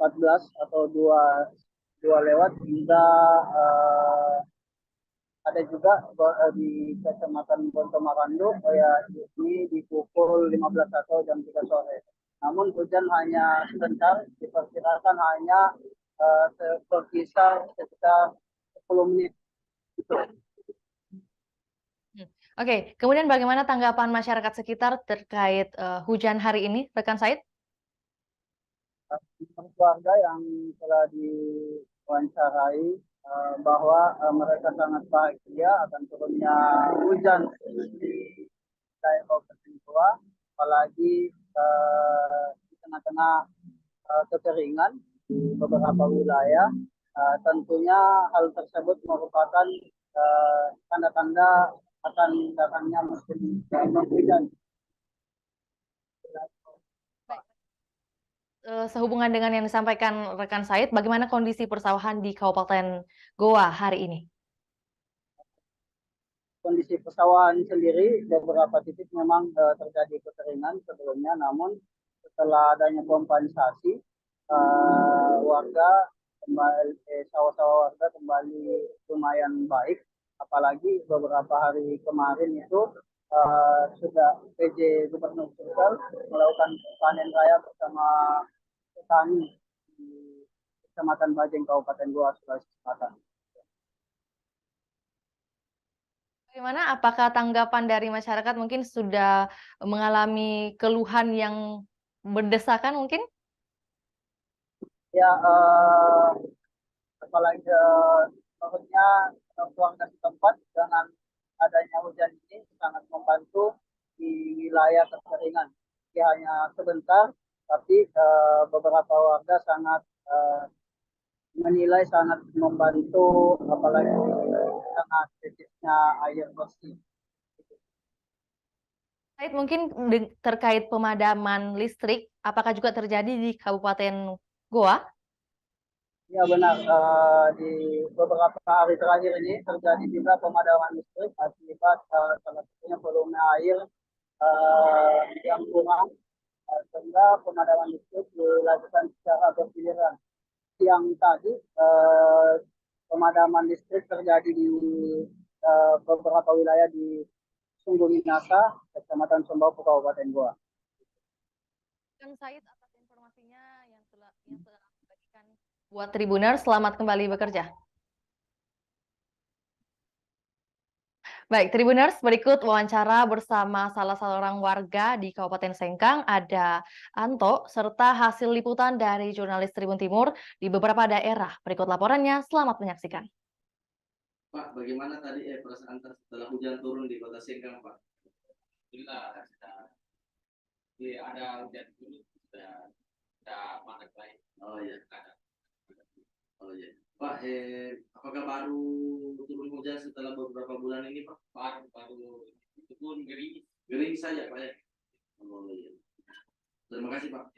14 atau 2 lewat hingga ada juga di Kecamatan Bonto Marando ya ini di pukul 15 atau jam 3 sore. Namun hujan hanya sebentar, diperkirakan hanya berkisar sekitar 10 menit. Oke, kemudian bagaimana tanggapan masyarakat sekitar terkait hujan hari ini, rekan Said? Menurut warga yang telah diwawancarai bahwa mereka sangat bahagia akan turunnya hujan di wilayah Kabupaten Goa, apalagi di tengah-tengah kekeringan di beberapa wilayah. Tentunya hal tersebut merupakan tanda-tanda akan datangnya musim hujan. Sehubungan dengan yang disampaikan rekan Said, bagaimana kondisi persawahan di Kabupaten Goa hari ini? Kondisi persawahan sendiri beberapa titik memang terjadi kekeringan sebelumnya, namun setelah adanya kompensasi warga kembali sawah-sawah warga kembali lumayan baik, apalagi beberapa hari kemarin itu sudah PJ Gubernur Sulsel melakukan panen raya bersama petani di Kecamatan Bajeng Kabupaten Goa, Sulawesi Selatan. Bagaimana? Apakah tanggapan dari masyarakat mungkin sudah mengalami keluhan yang berdesakan mungkin? Ya, apalagi menurutnya warga setempat dengan adanya hujan ini sangat membantu di wilayah kekeringan. Tidak hanya sebentar, tapi beberapa warga sangat menilai sangat membantu, apalagi sangat kritisnya air bersih. Said, mungkin terkait pemadaman listrik, apakah juga terjadi di Kabupaten Goa? Ya benar, di beberapa hari terakhir ini terjadi juga pemadaman listrik akibat salah satunya volume air yang kurang, sehingga pemadaman listrik dilakukan secara bergiliran. Siang tadi pemadaman listrik terjadi di beberapa wilayah di Sungguh Minasa, Kecamatan Sembau, Kabupaten Goa. Kang Said atas informasinya yang telah dibagikan buat Tribuners, selamat kembali bekerja. Baik, Tribuners, berikut wawancara bersama salah seorang warga di Kabupaten Sengkang, ada Anto, serta hasil liputan dari jurnalis Tribun Timur di beberapa daerah. Berikut laporannya, selamat menyaksikan. Pak, bagaimana tadi perasaan setelah hujan turun di Kota Sengkang, Pak? Alhamdulillah, ada hujan dulu, sudah panas lagi. Oh iya, oh iya. Pak, apakah baru turun hujan setelah beberapa bulan ini, Pak? Baru itu pun gerimis saja, Pak ya. Oh iya. Terima kasih, Pak.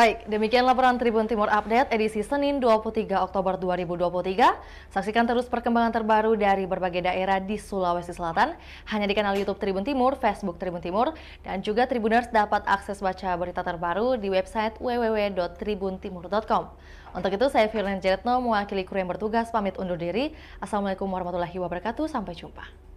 Baik, demikian laporan Tribun Timur Update edisi Senin 23 Oktober 2023. Saksikan terus perkembangan terbaru dari berbagai daerah di Sulawesi Selatan hanya di kanal YouTube Tribun Timur, Facebook Tribun Timur, dan juga Tribuners dapat akses baca berita terbaru di website www.tribuntimur.com. Untuk itu, saya Firman Jetno mewakili kru yang bertugas pamit undur diri. Assalamualaikum warahmatullahi wabarakatuh. Sampai jumpa.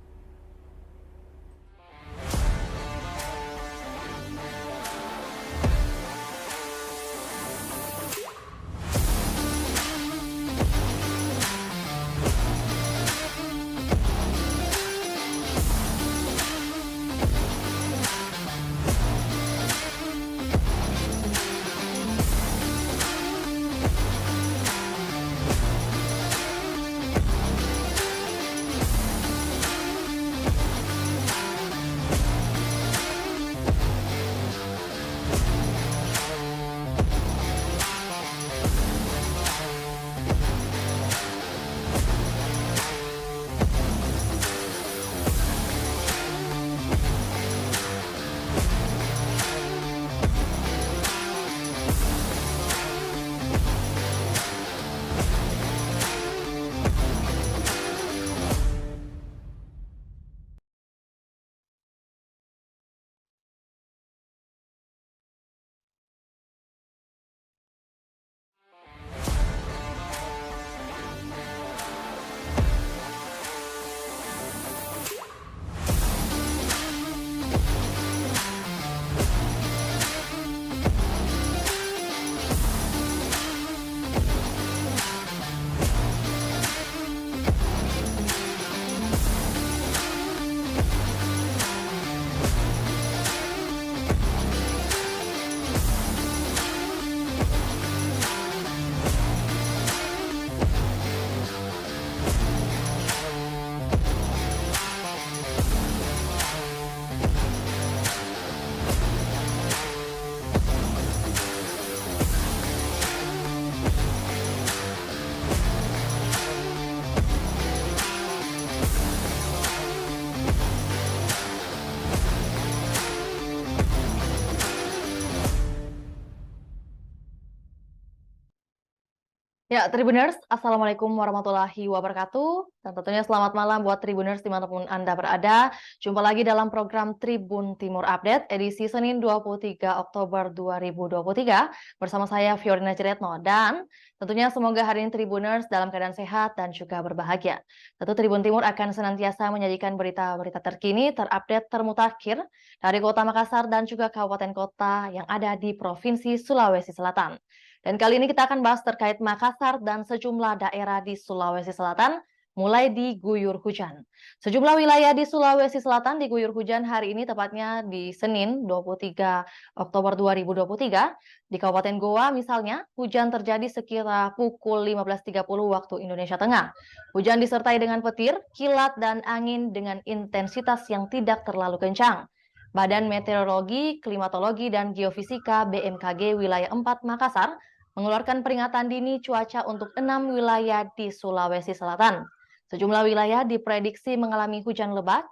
Ya, Tribuners, Assalamualaikum warahmatullahi wabarakatuh. Dan tentunya selamat malam buat Tribuners dimanapun Anda berada. Jumpa lagi dalam program Tribun Timur Update edisi Senin 23 Oktober 2023 bersama saya Fiorina Ciretno. Dan tentunya semoga hari ini Tribuners dalam keadaan sehat dan juga berbahagia. Tentu Tribun Timur akan senantiasa menyajikan berita-berita terkini, terupdate, termutakhir dari Kota Makassar dan juga kabupaten kota yang ada di Provinsi Sulawesi Selatan. Dan kali ini kita akan bahas terkait Makassar dan sejumlah daerah di Sulawesi Selatan mulai diguyur hujan. Sejumlah wilayah di Sulawesi Selatan diguyur hujan hari ini tepatnya di Senin 23 Oktober 2023. Di Kabupaten Goa misalnya, hujan terjadi sekira pukul 15.30 waktu Indonesia Tengah. Hujan disertai dengan petir, kilat, dan angin dengan intensitas yang tidak terlalu kencang. Badan Meteorologi, Klimatologi, dan Geofisika BMKG Wilayah 4 Makassar mengeluarkan peringatan dini cuaca untuk 6 wilayah di Sulawesi Selatan. Sejumlah wilayah diprediksi mengalami hujan lebat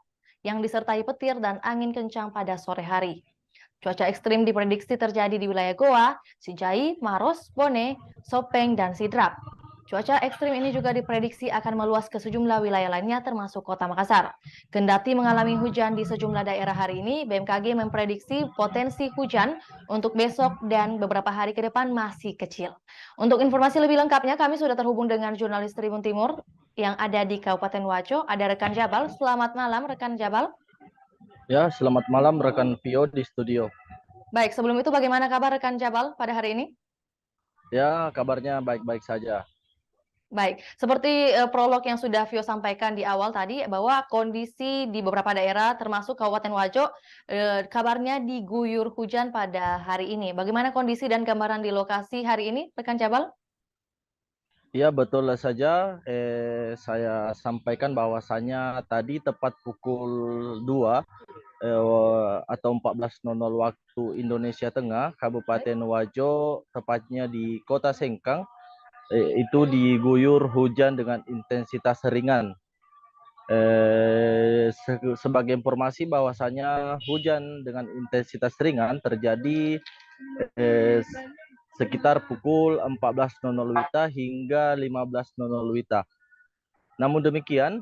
yang disertai petir dan angin kencang pada sore hari. Cuaca ekstrim diprediksi terjadi di wilayah Goa, Sinjai, Maros, Bone, Sopeng, dan Sidrap. Cuaca ekstrim ini juga diprediksi akan meluas ke sejumlah wilayah lainnya termasuk Kota Makassar. Kendati mengalami hujan di sejumlah daerah hari ini, BMKG memprediksi potensi hujan untuk besok dan beberapa hari ke depan masih kecil. Untuk informasi lebih lengkapnya, kami sudah terhubung dengan jurnalis Tribun Timur yang ada di Kabupaten Wajo. Ada rekan Jabal. Selamat malam, rekan Jabal. Ya, selamat malam rekan Pio di studio. Baik, sebelum itu bagaimana kabar rekan Jabal pada hari ini? Ya, kabarnya baik-baik saja. Baik, seperti prolog yang sudah Vio sampaikan di awal tadi bahwa kondisi di beberapa daerah termasuk Kabupaten Wajo kabarnya diguyur hujan pada hari ini. Bagaimana kondisi dan gambaran di lokasi hari ini, rekan Jabal? Ya, betul saja. Saya sampaikan bahwasannya tadi tepat pukul 2 atau 14.00 waktu Indonesia Tengah, Kabupaten Wajo, tepatnya di Kota Sengkang, itu diguyur hujan dengan intensitas ringan. Sebagai informasi bahwasanya hujan dengan intensitas ringan terjadi sekitar pukul 14.00 WITA hingga 15.00 WITA. Namun demikian,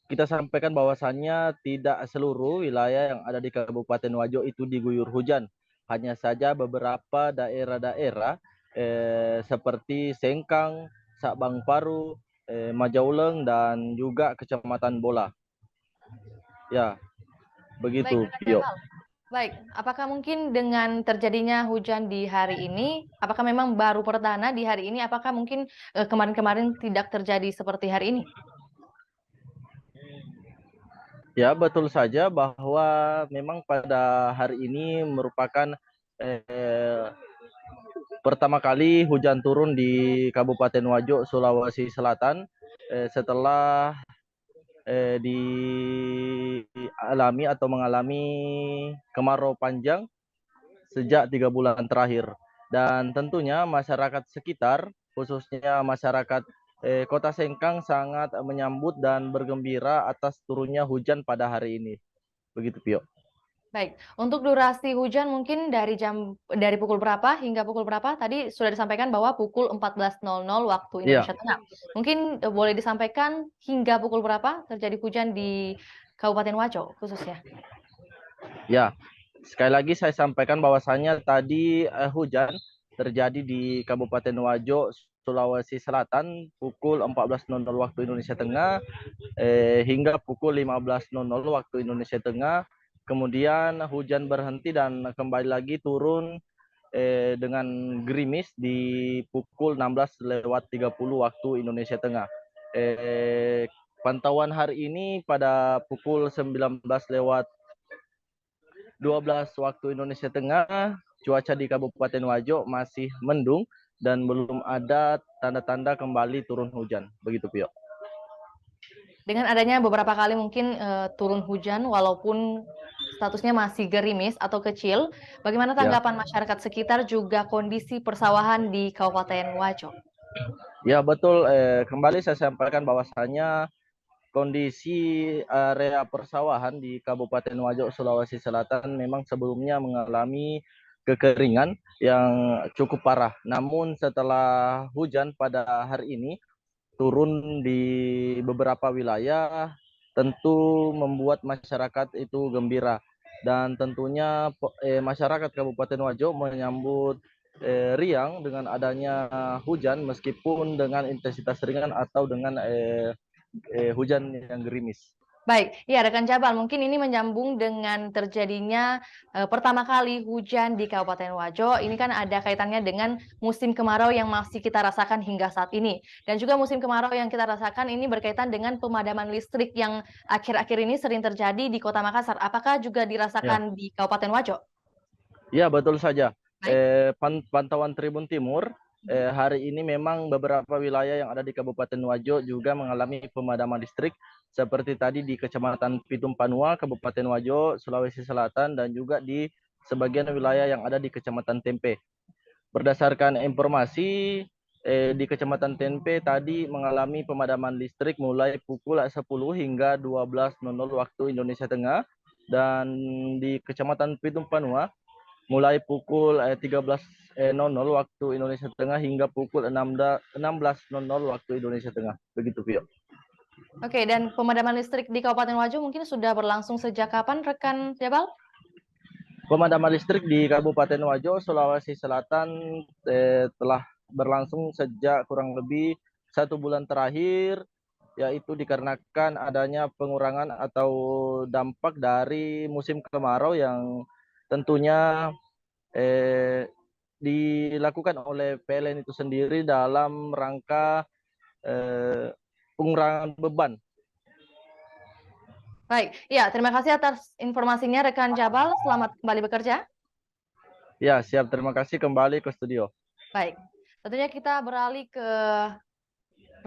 kita sampaikan bahwasannya tidak seluruh wilayah yang ada di Kabupaten Wajo itu diguyur hujan. Hanya saja beberapa daerah-daerah seperti Sengkang, Sabang Paru, Majauleng, dan juga Kecamatan Bola. Ya, begitu, Baik, Rekan Pio. Jabal. Baik, apakah mungkin dengan terjadinya hujan di hari ini, apakah memang baru perdana di hari ini, apakah mungkin kemarin-kemarin tidak terjadi seperti hari ini? Ya, betul saja bahwa memang pada hari ini merupakan pertama kali hujan turun di Kabupaten Wajo, Sulawesi Selatan setelah dialami atau mengalami kemarau panjang sejak 3 bulan terakhir. Dan tentunya masyarakat sekitar, khususnya masyarakat Kota Sengkang sangat menyambut dan bergembira atas turunnya hujan pada hari ini. Begitu, Pio. Baik, untuk durasi hujan mungkin dari pukul berapa hingga pukul berapa? Tadi sudah disampaikan bahwa pukul 14.00 waktu Iya, Indonesia Tengah. Mungkin boleh disampaikan hingga pukul berapa terjadi hujan di Kabupaten Wajo khususnya? ya. Sekali lagi saya sampaikan bahwasannya tadi hujan terjadi di Kabupaten Wajo, Sulawesi Selatan pukul 14.00 waktu Indonesia Tengah hingga pukul 15.00 waktu Indonesia Tengah. Kemudian hujan berhenti dan kembali lagi turun dengan gerimis di pukul 16:30 waktu Indonesia Tengah. Pantauan hari ini pada pukul 19:12 waktu Indonesia Tengah, cuaca di Kabupaten Wajo masih mendung dan belum ada tanda-tanda kembali turun hujan. Begitu, Pio. Dengan adanya beberapa kali mungkin turun hujan walaupun statusnya masih gerimis atau kecil, bagaimana tanggapan masyarakat sekitar juga kondisi persawahan di Kabupaten Wajo? Ya, betul. Kembali saya sampaikan bahwasannya kondisi area persawahan di Kabupaten Wajo, Sulawesi Selatan memang sebelumnya mengalami kekeringan yang cukup parah. Namun setelah hujan pada hari ini turun di beberapa wilayah, tentu membuat masyarakat itu gembira. Dan tentunya masyarakat Kabupaten Wajo menyambut riang dengan adanya hujan meskipun dengan intensitas ringan atau dengan hujan yang gerimis. Baik, ya rekan Jabal, mungkin ini menyambung dengan terjadinya pertama kali hujan di Kabupaten Wajo. Ini kan ada kaitannya dengan musim kemarau yang masih kita rasakan hingga saat ini. Dan juga musim kemarau yang kita rasakan ini berkaitan dengan pemadaman listrik yang akhir-akhir ini sering terjadi di Kota Makassar. Apakah juga dirasakan di Kabupaten Wajo? Ya, betul saja. Baik. Pantauan Tribun Timur, hari ini memang beberapa wilayah yang ada di Kabupaten Wajo juga mengalami pemadaman listrik, seperti tadi di Kecamatan Pitum Panua, Kabupaten Wajo, Sulawesi Selatan, dan juga di sebagian wilayah yang ada di Kecamatan Tempe. Berdasarkan informasi, di Kecamatan Tempe tadi mengalami pemadaman listrik mulai pukul 10 hingga 12.00 waktu Indonesia Tengah, dan di Kecamatan Pitum Panua mulai pukul 13.00 waktu Indonesia Tengah hingga pukul 16.00 waktu Indonesia Tengah. Begitu, Pio. Oke, dan pemadaman listrik di Kabupaten Wajo mungkin sudah berlangsung sejak kapan, rekan Jabal? Pemadaman listrik di Kabupaten Wajo, Sulawesi Selatan telah berlangsung sejak kurang lebih 1 bulan terakhir, yaitu dikarenakan adanya pengurangan atau dampak dari musim kemarau yang tentunya dilakukan oleh PLN itu sendiri dalam rangka pengurangan beban. Baik, ya terima kasih atas informasinya rekan Jabal. Selamat kembali bekerja. Ya, siap. Terima kasih, kembali ke studio. Baik, tentunya kita beralih ke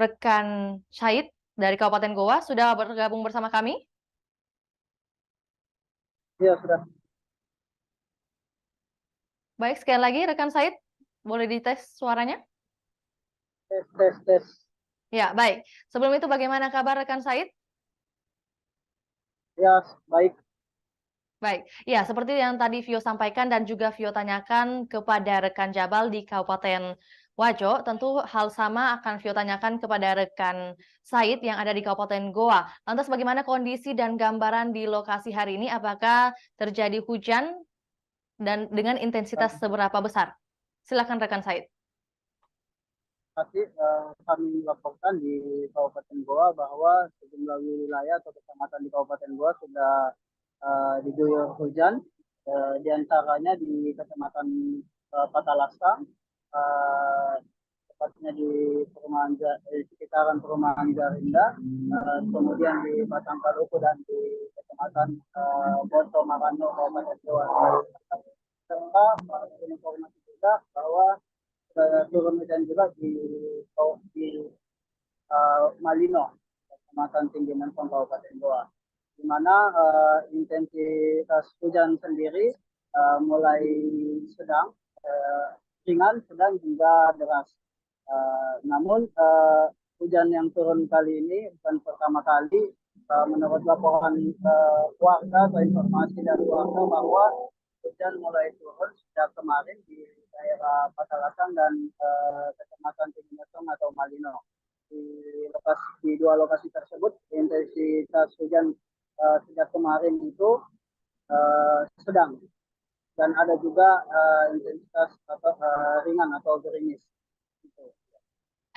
rekan Syahid dari Kabupaten Goa. Sudah bergabung bersama kami? Iya, sudah. Baik, sekali lagi rekan Syahid, boleh dites suaranya? Tes. Ya, baik. Sebelum itu bagaimana kabar rekan Syahid? Ya, baik. Baik, ya seperti yang tadi Vio sampaikan dan juga Vio tanyakan kepada rekan Jabal di Kabupaten Wajo, tentu hal sama akan Vio tanyakan kepada rekan Said yang ada di Kabupaten Goa. Lantas bagaimana kondisi dan gambaran di lokasi hari ini? Apakah terjadi hujan dan dengan intensitas seberapa besar? Silakan rekan Said. Tapi kami laporkan di Kabupaten Goa bahwa sejumlah wilayah atau kecamatan di Kabupaten Goa sudah diguyur hujan, di antaranya di Kecamatan Patalasa, uh, tepatnya di sekitaran perumahan Garinda, kemudian di Batang Kaluku dan di Kecamatan Bonto Marano, Kabupaten Goa. Serta informasi juga bahwa turun hujan juga di Malino, Kecamatan Tinggi Mentong, Kabupaten Goa, di mana intensitas hujan sendiri mulai sedang, ringan, sedang hingga deras. Namun hujan yang turun kali ini bukan pertama kali. Menurut laporan warga atau informasi dari warga bahwa hujan mulai turun sejak kemarin di daerah Patalasan dan Kecamatan Tinggi Metong atau Malino. Di dua lokasi tersebut intensitas hujan sejak kemarin itu sedang, dan ada juga intensitas atau ringan atau gerimis. Gitu.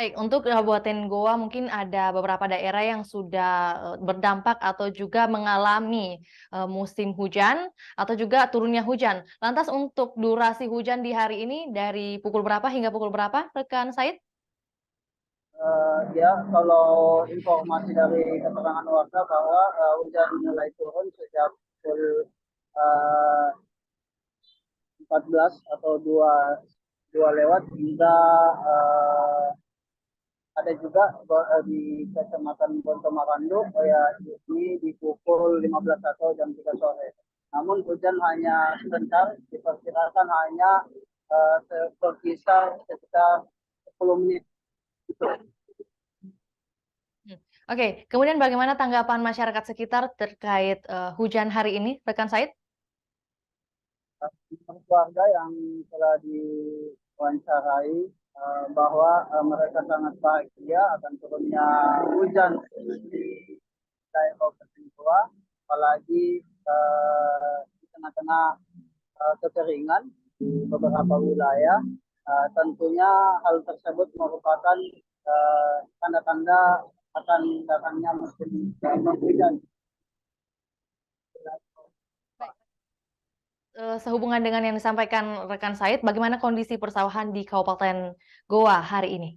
Baik, untuk Kabupaten Goa mungkin ada beberapa daerah yang sudah berdampak atau juga mengalami musim hujan atau juga turunnya hujan. Lantas untuk durasi hujan di hari ini dari pukul berapa hingga pukul berapa, rekan Said? Ya, kalau informasi dari keterangan warga bahwa hujan mulai turun sejak pukul 14 atau 2 lewat hingga ada juga di Kecamatan Bontomarando ya ini di pukul 15 atau jam 3 sore. Namun hujan hanya sebentar, diperkirakan hanya berkisar sekitar 10 menit. Oke, kemudian bagaimana tanggapan masyarakat sekitar terkait hujan hari ini, rekan Said? Keluarga yang telah diwawancarai bahwa mereka sangat bahagia akan turunnya hujan di daerah Kabupaten Goa, apalagi di tengah-tengah kekeringan di beberapa wilayah. Tentunya hal tersebut merupakan tanda-tanda akan datangnya musim penghujan. Sehubungan dengan yang disampaikan rekan Said, bagaimana kondisi persawahan di Kabupaten Goa hari ini?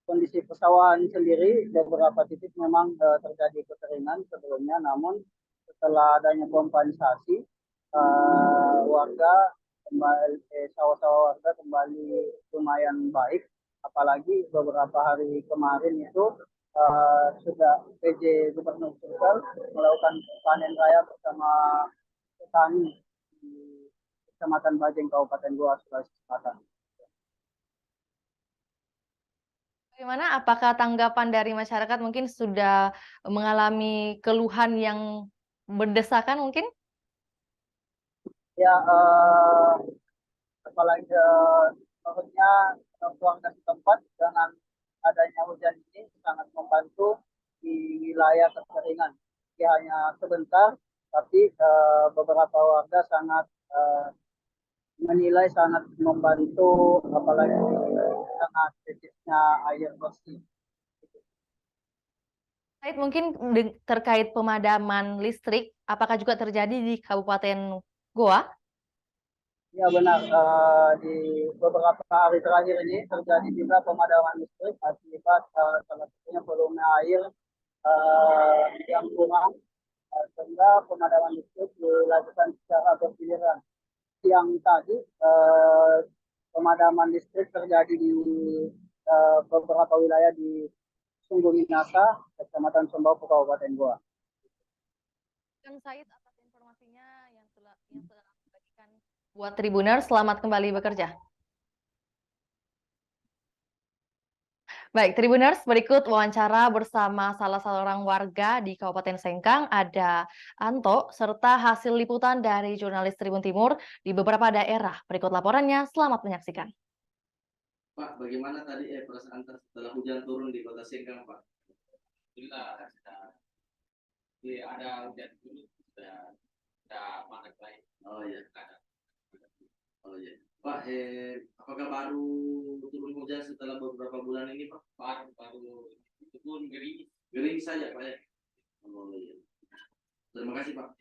Kondisi persawahan sendiri beberapa titik memang terjadi kekeringan sebelumnya, namun setelah adanya kompensasi warga kembali sawah-sawah warga kembali lumayan baik, apalagi beberapa hari kemarin itu sudah PJ Gubernur Sulsel melakukan panen raya bersama petani di Kecamatan Bajeng, Kabupaten Goa, Sulawesi Selatan. Bagaimana? Apakah tanggapan dari masyarakat mungkin sudah mengalami keluhan yang berdesakan mungkin? Ya, apalagi menurutnya warga setempat dengan adanya hujan ini sangat membantu di wilayah kekeringan. Ya, hanya sebentar, tapi beberapa warga sangat menilai sangat membantu, apalagi sangat kritisnya air bersih. Said, mungkin terkait pemadaman listrik, apakah juga terjadi di Kabupaten Goa? Ya benar, di beberapa hari terakhir ini terjadi juga pemadaman listrik akibat salah satunya volume air yang kurang, sehingga pemadaman listrik dilakukan secara bergiliran. Siang tadi pemadaman listrik terjadi di beberapa wilayah di Sungguh Minasa, Kecamatan Sumbawa, Kabupaten Goa. Kan Said atas informasinya yang telah dibagikan buat Tribuners, selamat kembali bekerja. Baik, Tribuners, berikut wawancara bersama salah seorang warga di Kabupaten Sengkang, ada Anto, serta hasil liputan dari jurnalis Tribun Timur di beberapa daerah. Berikut laporannya, selamat menyaksikan. Pak, bagaimana tadi perasaan setelah hujan turun di Kota Sengkang, Pak? Alhamdulillah, ada hujan turun, sudah panas baik. Oh iya, ada. Oh iya. Pak, apakah baru turun hujan setelah beberapa bulan ini, Pak? Baru itu pun gerimis. Gerimis saja, Pak ya? Oh iya. Terima kasih, Pak.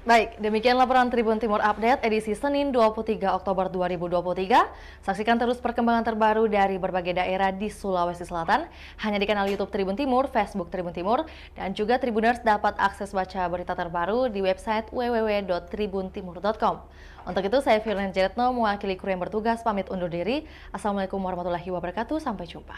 Baik, demikian laporan Tribun Timur Update edisi Senin 23 Oktober 2023. Saksikan terus perkembangan terbaru dari berbagai daerah di Sulawesi Selatan hanya di kanal YouTube Tribun Timur, Facebook Tribun Timur, dan juga Tribuners dapat akses baca berita terbaru di website www.tribuntimur.com. Untuk itu, saya Firlin Jetno mewakili kru yang bertugas pamit undur diri. Assalamualaikum warahmatullahi wabarakatuh. Sampai jumpa.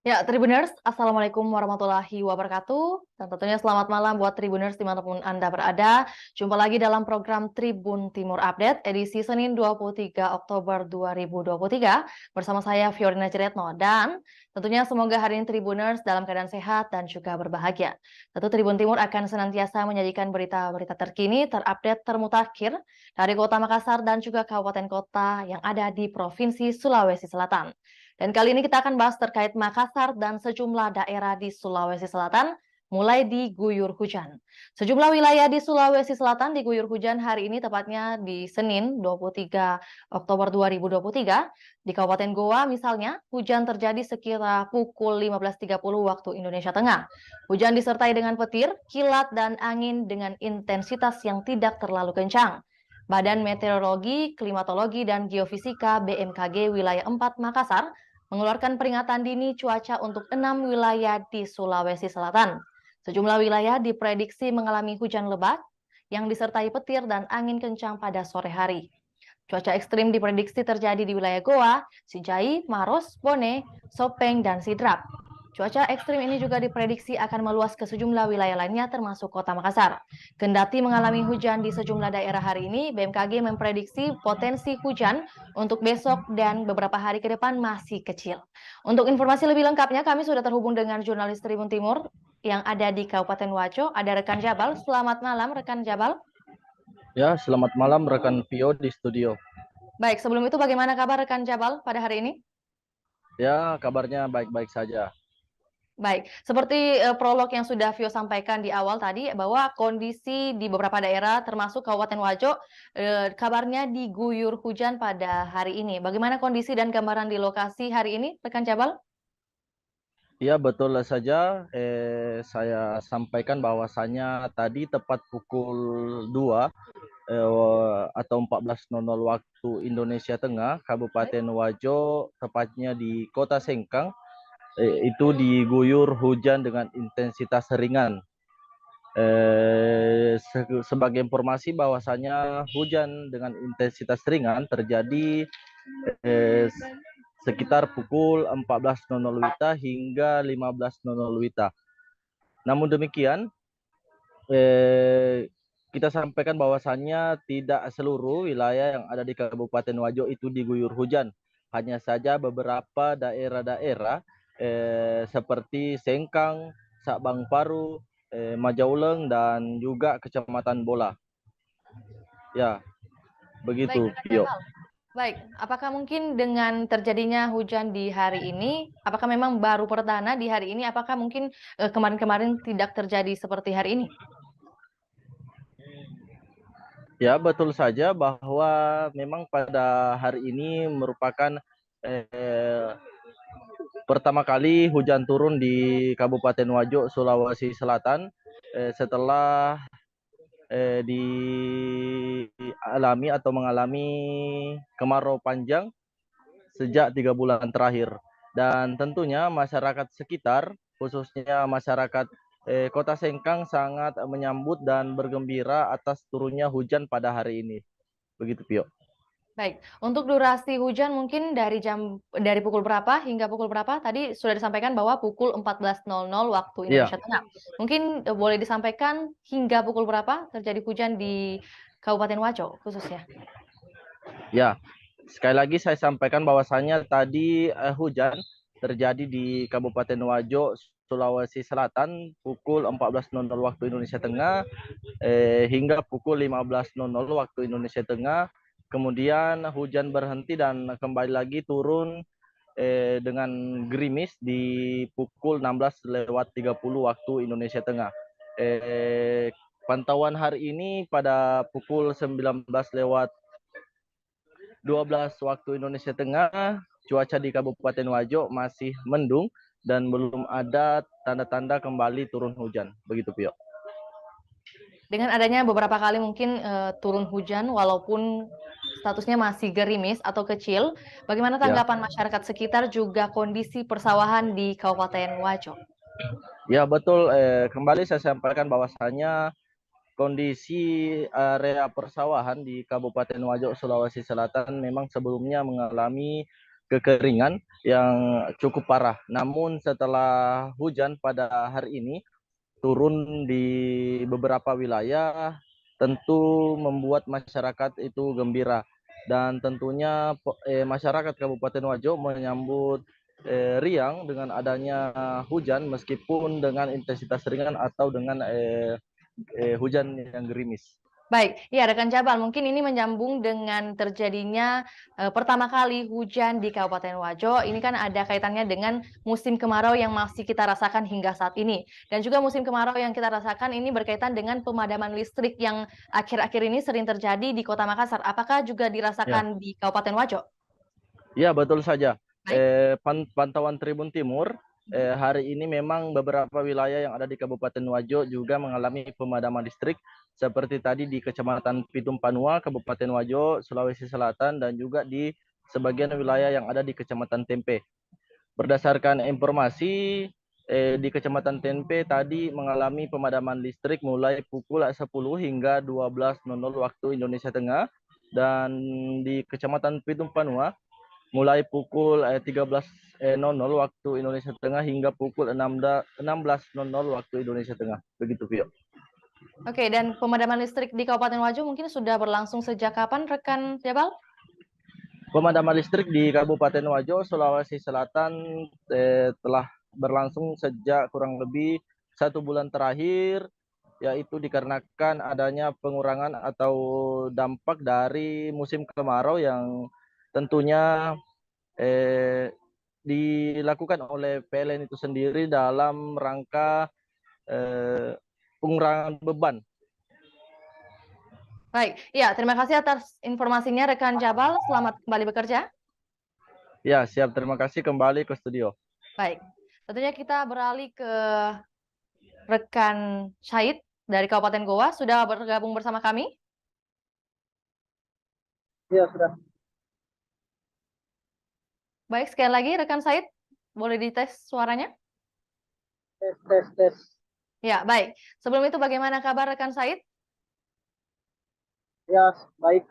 Ya, Tribuners, Assalamualaikum warahmatullahi wabarakatuh. Dan tentunya selamat malam buat Tribuners dimanapun Anda berada. Jumpa lagi dalam program Tribun Timur Update, edisi Senin 23 Oktober 2023. Bersama saya, Fiorina Ciretno. Dan tentunya semoga hari ini Tribuners dalam keadaan sehat dan juga berbahagia. Tentu Tribun Timur akan senantiasa menyajikan berita-berita terkini, terupdate, termutakhir dari Kota Makassar dan juga kabupaten kota yang ada di Provinsi Sulawesi Selatan. Dan kali ini kita akan bahas terkait Makassar dan sejumlah daerah di Sulawesi Selatan mulai diguyur hujan. Sejumlah wilayah di Sulawesi Selatan diguyur hujan hari ini, tepatnya di Senin 23 Oktober 2023. Di Kabupaten Goa misalnya, hujan terjadi sekitar pukul 15.30 waktu Indonesia Tengah. Hujan disertai dengan petir, kilat, dan angin dengan intensitas yang tidak terlalu kencang. Badan Meteorologi, Klimatologi, dan Geofisika BMKG Wilayah 4 Makassar mengeluarkan peringatan dini cuaca untuk 6 wilayah di Sulawesi Selatan. Sejumlah wilayah diprediksi mengalami hujan lebat yang disertai petir dan angin kencang pada sore hari. Cuaca ekstrim diprediksi terjadi di wilayah Goa, Sijai, Maros, Bone, Sopeng, dan Sidrap. Cuaca ekstrim ini juga diprediksi akan meluas ke sejumlah wilayah lainnya termasuk Kota Makassar. Kendati mengalami hujan di sejumlah daerah hari ini, BMKG memprediksi potensi hujan untuk besok dan beberapa hari ke depan masih kecil. Untuk informasi lebih lengkapnya, kami sudah terhubung dengan jurnalis Tribun Timur yang ada di Kabupaten Wajo. Ada rekan Jabal. Selamat malam, rekan Jabal. Ya, selamat malam rekan Pio di studio. Baik, sebelum itu bagaimana kabar rekan Jabal pada hari ini? Ya, kabarnya baik-baik saja. Baik, seperti prolog yang sudah Vio sampaikan di awal tadi, bahwa kondisi di beberapa daerah termasuk Kabupaten Wajo kabarnya diguyur hujan pada hari ini. Bagaimana kondisi dan gambaran di lokasi hari ini, rekan Jabal? Ya, betul saja. Saya sampaikan bahwasannya tadi tepat pukul 2 atau 14.00 waktu Indonesia Tengah, Kabupaten Wajo, tepatnya di Kota Sengkang, itu diguyur hujan dengan intensitas ringan. Sebagai informasi bahwasanya hujan dengan intensitas ringan terjadi sekitar pukul 14.00 WITA hingga 15.00 WITA. Namun demikian, kita sampaikan bahwasannya tidak seluruh wilayah yang ada di Kabupaten Wajo itu diguyur hujan. Hanya saja beberapa daerah-daerah seperti Sengkang, Sabang Paru, Majauleng, dan juga Kecamatan Bola. Ya, begitu, Baik, rekan Pio. Jabal. Baik, apakah mungkin dengan terjadinya hujan di hari ini, apakah memang baru perdana di hari ini, apakah mungkin kemarin-kemarin tidak terjadi seperti hari ini? Ya, betul saja bahwa memang pada hari ini merupakan pertama kali hujan turun di Kabupaten Wajo, Sulawesi Selatan setelah dialami atau mengalami kemarau panjang sejak 3 bulan terakhir. Dan tentunya masyarakat sekitar, khususnya masyarakat Kota Sengkang sangat menyambut dan bergembira atas turunnya hujan pada hari ini. Begitu, Pio. Baik, untuk durasi hujan mungkin dari pukul berapa hingga pukul berapa? Tadi sudah disampaikan bahwa pukul 14.00 waktu Iya, Indonesia Tengah. Mungkin boleh disampaikan hingga pukul berapa terjadi hujan di Kabupaten Wajo khususnya? ya. Sekali lagi saya sampaikan bahwasannya tadi hujan terjadi di Kabupaten Wajo, Sulawesi Selatan pukul 14.00 waktu Indonesia Tengah hingga pukul 15.00 waktu Indonesia Tengah. Kemudian hujan berhenti dan kembali lagi turun dengan gerimis di pukul 16.30 waktu Indonesia Tengah. Pantauan hari ini pada pukul 19.12 waktu Indonesia Tengah, cuaca di Kabupaten Wajo masih mendung dan belum ada tanda-tanda kembali turun hujan. Begitu, Pio. Dengan adanya beberapa kali mungkin turun hujan walaupun statusnya masih gerimis atau kecil, bagaimana tanggapan masyarakat sekitar juga kondisi persawahan di Kabupaten Wajo? Ya, betul. Kembali saya sampaikan bahwasanya kondisi area persawahan di Kabupaten Wajo, Sulawesi Selatan memang sebelumnya mengalami kekeringan yang cukup parah. Namun setelah hujan pada hari ini turun di beberapa wilayah, tentu membuat masyarakat itu gembira. Dan tentunya masyarakat Kabupaten Wajo menyambut riang dengan adanya hujan meskipun dengan intensitas ringan atau dengan hujan yang gerimis. Baik, ya rekan Jabal, mungkin ini menyambung dengan terjadinya pertama kali hujan di Kabupaten Wajo. Ini kan ada kaitannya dengan musim kemarau yang masih kita rasakan hingga saat ini. Dan juga musim kemarau yang kita rasakan ini berkaitan dengan pemadaman listrik yang akhir-akhir ini sering terjadi di Kota Makassar. Apakah juga dirasakan di Kabupaten Wajo? Ya, betul saja. Baik. Pantauan Tribun Timur, hari ini memang beberapa wilayah yang ada di Kabupaten Wajo juga mengalami pemadaman listrik, seperti tadi di Kecamatan Pitum Panua, Kabupaten Wajo, Sulawesi Selatan, dan juga di sebagian wilayah yang ada di Kecamatan Tempe. Berdasarkan informasi, di Kecamatan Tempe tadi mengalami pemadaman listrik mulai pukul 10 hingga 12.00 waktu Indonesia Tengah, dan di Kecamatan Pitum Panua mulai pukul 13.00 waktu Indonesia Tengah hingga pukul 16.00 waktu Indonesia Tengah. Begitu, Vio. Oke, dan pemadaman listrik di Kabupaten Wajo mungkin sudah berlangsung sejak kapan, rekan Jabal? Pemadaman listrik di Kabupaten Wajo, Sulawesi Selatan telah berlangsung sejak kurang lebih 1 bulan terakhir, yaitu dikarenakan adanya pengurangan atau dampak dari musim kemarau yang tentunya dilakukan oleh PLN itu sendiri dalam rangka pengurangan beban. Baik, ya terima kasih atas informasinya rekan Jabal. Selamat kembali bekerja. Ya, siap. Terima kasih, kembali ke studio. Baik, tentunya kita beralih ke rekan Syahid dari Kabupaten Goa. Sudah bergabung bersama kami? Iya, sudah. Baik, sekali lagi rekan Syahid, boleh dites suaranya? Tes. Ya, baik. Sebelum itu bagaimana kabar rekan Syahid? Ya, baik.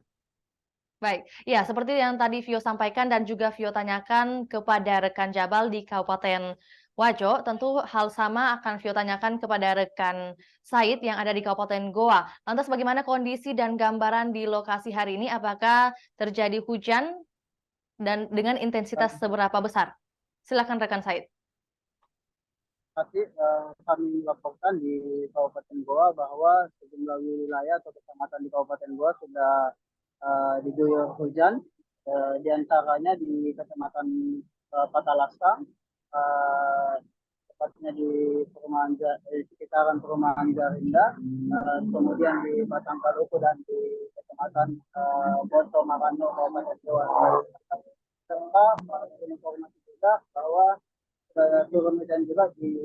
Baik, ya seperti yang tadi Vio sampaikan dan juga Vio tanyakan kepada rekan Jabal di Kabupaten Wajo, tentu hal sama akan Vio tanyakan kepada rekan Said yang ada di Kabupaten Goa. Lantas bagaimana kondisi dan gambaran di lokasi hari ini? Apakah terjadi hujan dan dengan intensitas seberapa besar? Silakan rekan Said. Tadi kami laporkan di Kabupaten Goa bahwa sejumlah wilayah atau kecamatan di Kabupaten Goa sudah diguyur hujan, di antaranya di Kecamatan Patalasa, tepatnya di sekitaran perumahan Garinda, kemudian di Batang Paluku dan di Kecamatan Bonto Marano, Kabupaten Goa. Serta informasi juga bahwa turun hujan juga di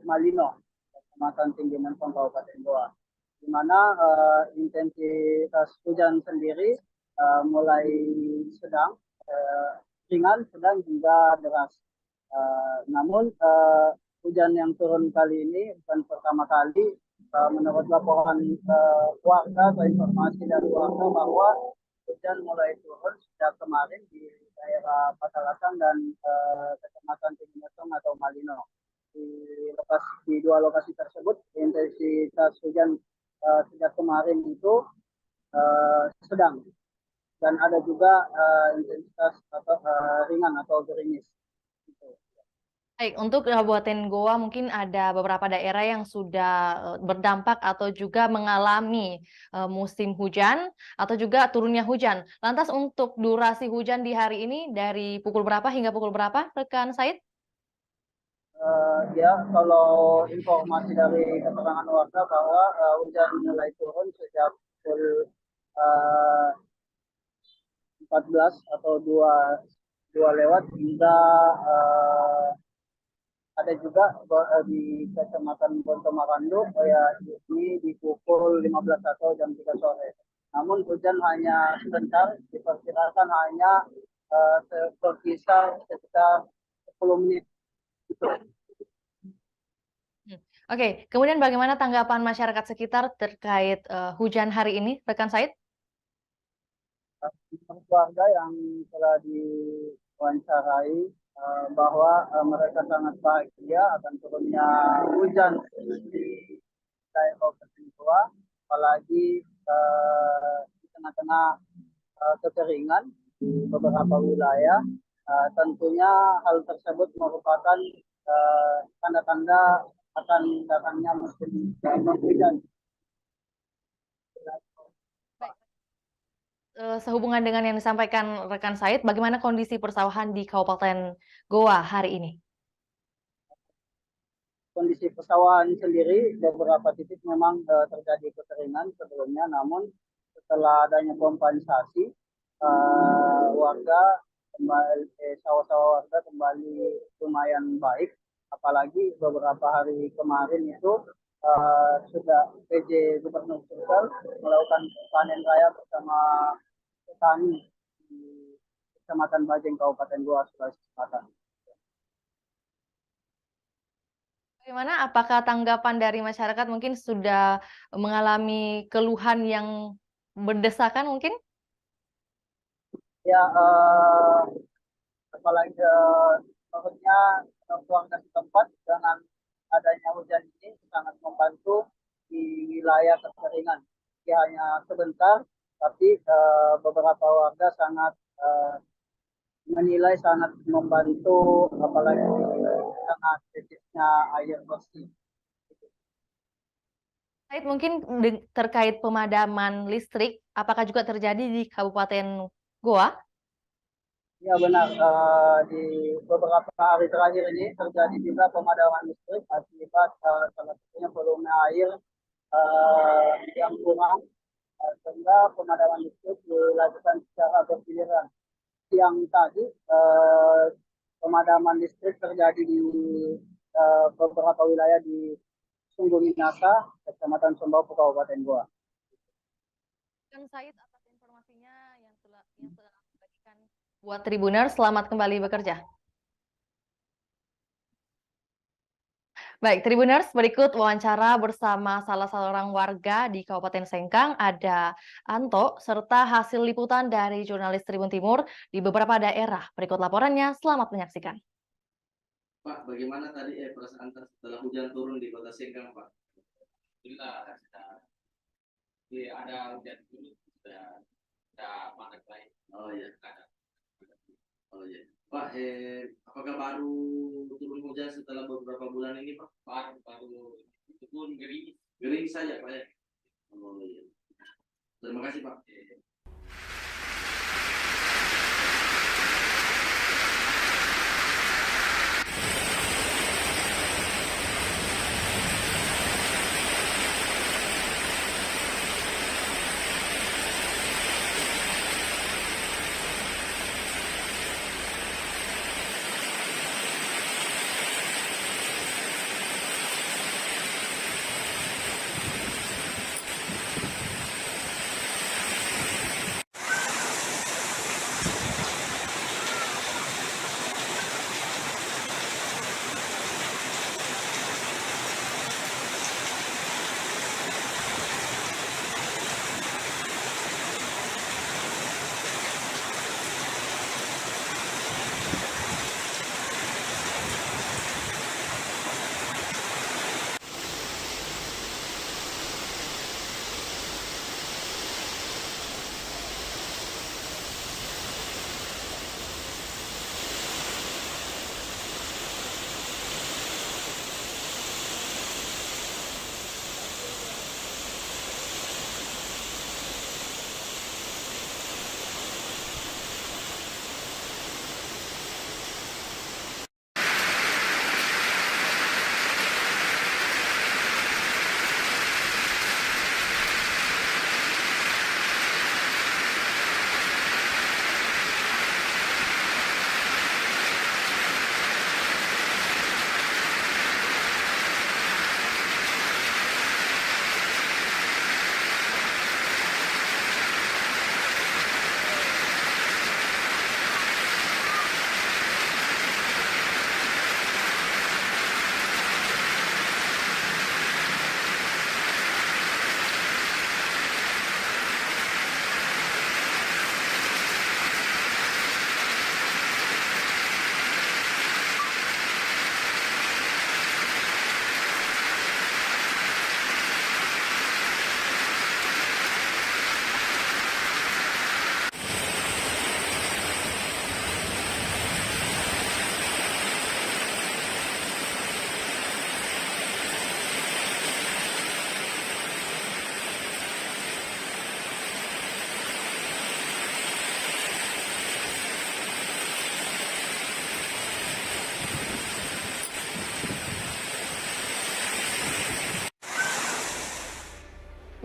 Malino, Kecamatan Tinggi Mentong, Kabupaten Goa, di mana intensitas hujan sendiri mulai sedang, ringan, sedang hingga deras. Namun hujan yang turun kali ini bukan pertama kali. Menurut laporan warga atau informasi dari warga bahwa hujan mulai turun sejak kemarin di daerah Patalasan dan Kecamatan Tinggi Metong atau Malino. Di dua lokasi tersebut intensitas hujan sejak kemarin itu sedang, dan ada juga intensitas atau ringan atau gerimis. Baik, untuk Kabupaten Goa mungkin ada beberapa daerah yang sudah berdampak atau juga mengalami musim hujan atau juga turunnya hujan. Lantas untuk durasi hujan di hari ini dari pukul berapa hingga pukul berapa, rekan Said? Ya, kalau informasi dari keterangan warga bahwa hujan mulai turun sejak pukul 14 atau 2 lewat hingga ada juga di Kecamatan Bonto Marando ya ini di pukul 15 atau jam 3 sore. Namun hujan hanya sebentar, diperkirakan hanya berkisar sekitar 10 menit. Oke, kemudian bagaimana tanggapan masyarakat sekitar terkait hujan hari ini, rekan Said? Menurut warga yang telah diwawancarai bahwa mereka sangat bahagia akan turunnya hujan di wilayah Kabupaten Goa, apalagi di tengah-tengah kekeringan di beberapa wilayah. Tentunya hal tersebut merupakan tanda-tanda akan datangnya musim hujan. Sehubungan dengan yang disampaikan rekan Said, bagaimana kondisi persawahan di Kabupaten Goa hari ini? Kondisi persawahan sendiri beberapa titik memang terjadi kekeringan sebelumnya, namun setelah adanya kompensasi warga kembali sawah-sawah warga kembali lumayan baik, apalagi beberapa hari kemarin itu sudah PJ Gubernur Sulsel melakukan panen raya bersama petani di Kecamatan Bajeng Kabupaten Goa, Sulawesi Selatan. Bagaimana? Apakah tanggapan dari masyarakat mungkin sudah mengalami keluhan yang berdesakan mungkin? Ya, apalagi menurutnya warga setempat dengan adanya hujan ini sangat membantu di wilayah kekeringan. Ya, hanya sebentar, tapi beberapa warga sangat menilai sangat membantu, apalagi sangat sedikitnya air bersih. Said, mungkin terkait pemadaman listrik, apakah juga terjadi di Kabupaten Goa? Ya benar, di beberapa hari terakhir ini terjadi juga pemadaman listrik akibat salah satunya volume air yang kurang, sehingga pemadaman listrik dilakukan secara bergiliran. Siang tadi pemadaman listrik terjadi di beberapa wilayah di Sungguh Minasa, Kecamatan Sembau, Kabupaten Goa. Kan Said atas informasinya yang telah dibagikan buat Tribuners, selamat kembali bekerja. Baik, Tribuners, berikut wawancara bersama salah seorang warga di Kabupaten Sengkang, ada Anto, serta hasil liputan dari jurnalis Tribun Timur di beberapa daerah. Berikut laporannya, selamat menyaksikan. Pak, bagaimana tadi perasaan setelah hujan turun di Kota Sengkang, Pak? Alhamdulillah, ada hujan turun, sudah panas baik. Oh iya, oh iya. Pak, apakah baru turun hujan setelah beberapa bulan ini, Pak? Baru itu pun gerimis saja, Pak ya. Oh iya. Terima kasih, Pak.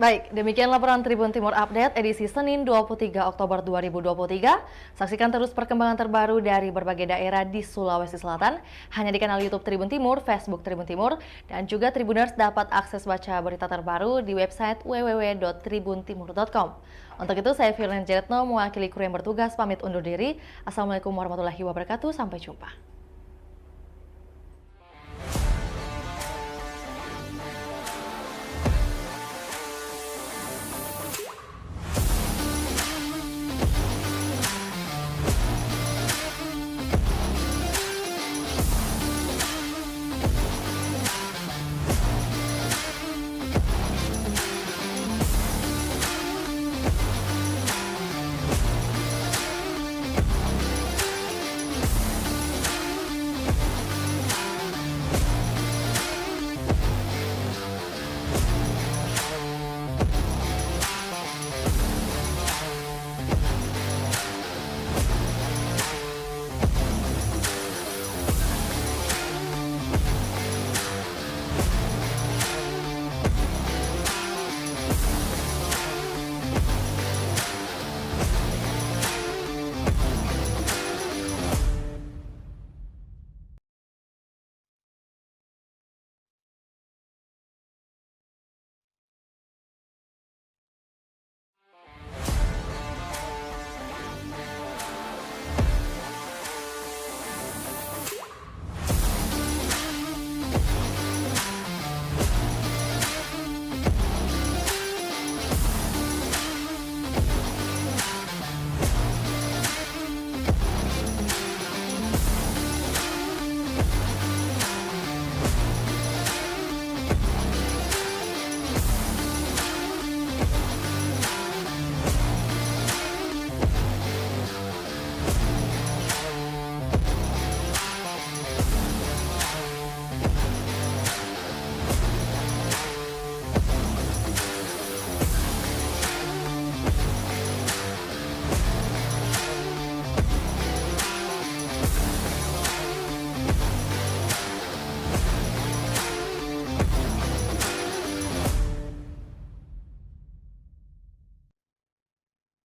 Baik, demikian laporan Tribun Timur Update edisi Senin 23 Oktober 2023. Saksikan terus perkembangan terbaru dari berbagai daerah di Sulawesi Selatan hanya di kanal YouTube Tribun Timur, Facebook Tribun Timur, dan juga Tribuners dapat akses baca berita terbaru di website www.tribuntimur.com. Untuk itu, saya Firlin Jeretno mewakili kru yang bertugas pamit undur diri. Assalamualaikum warahmatullahi wabarakatuh. Sampai jumpa.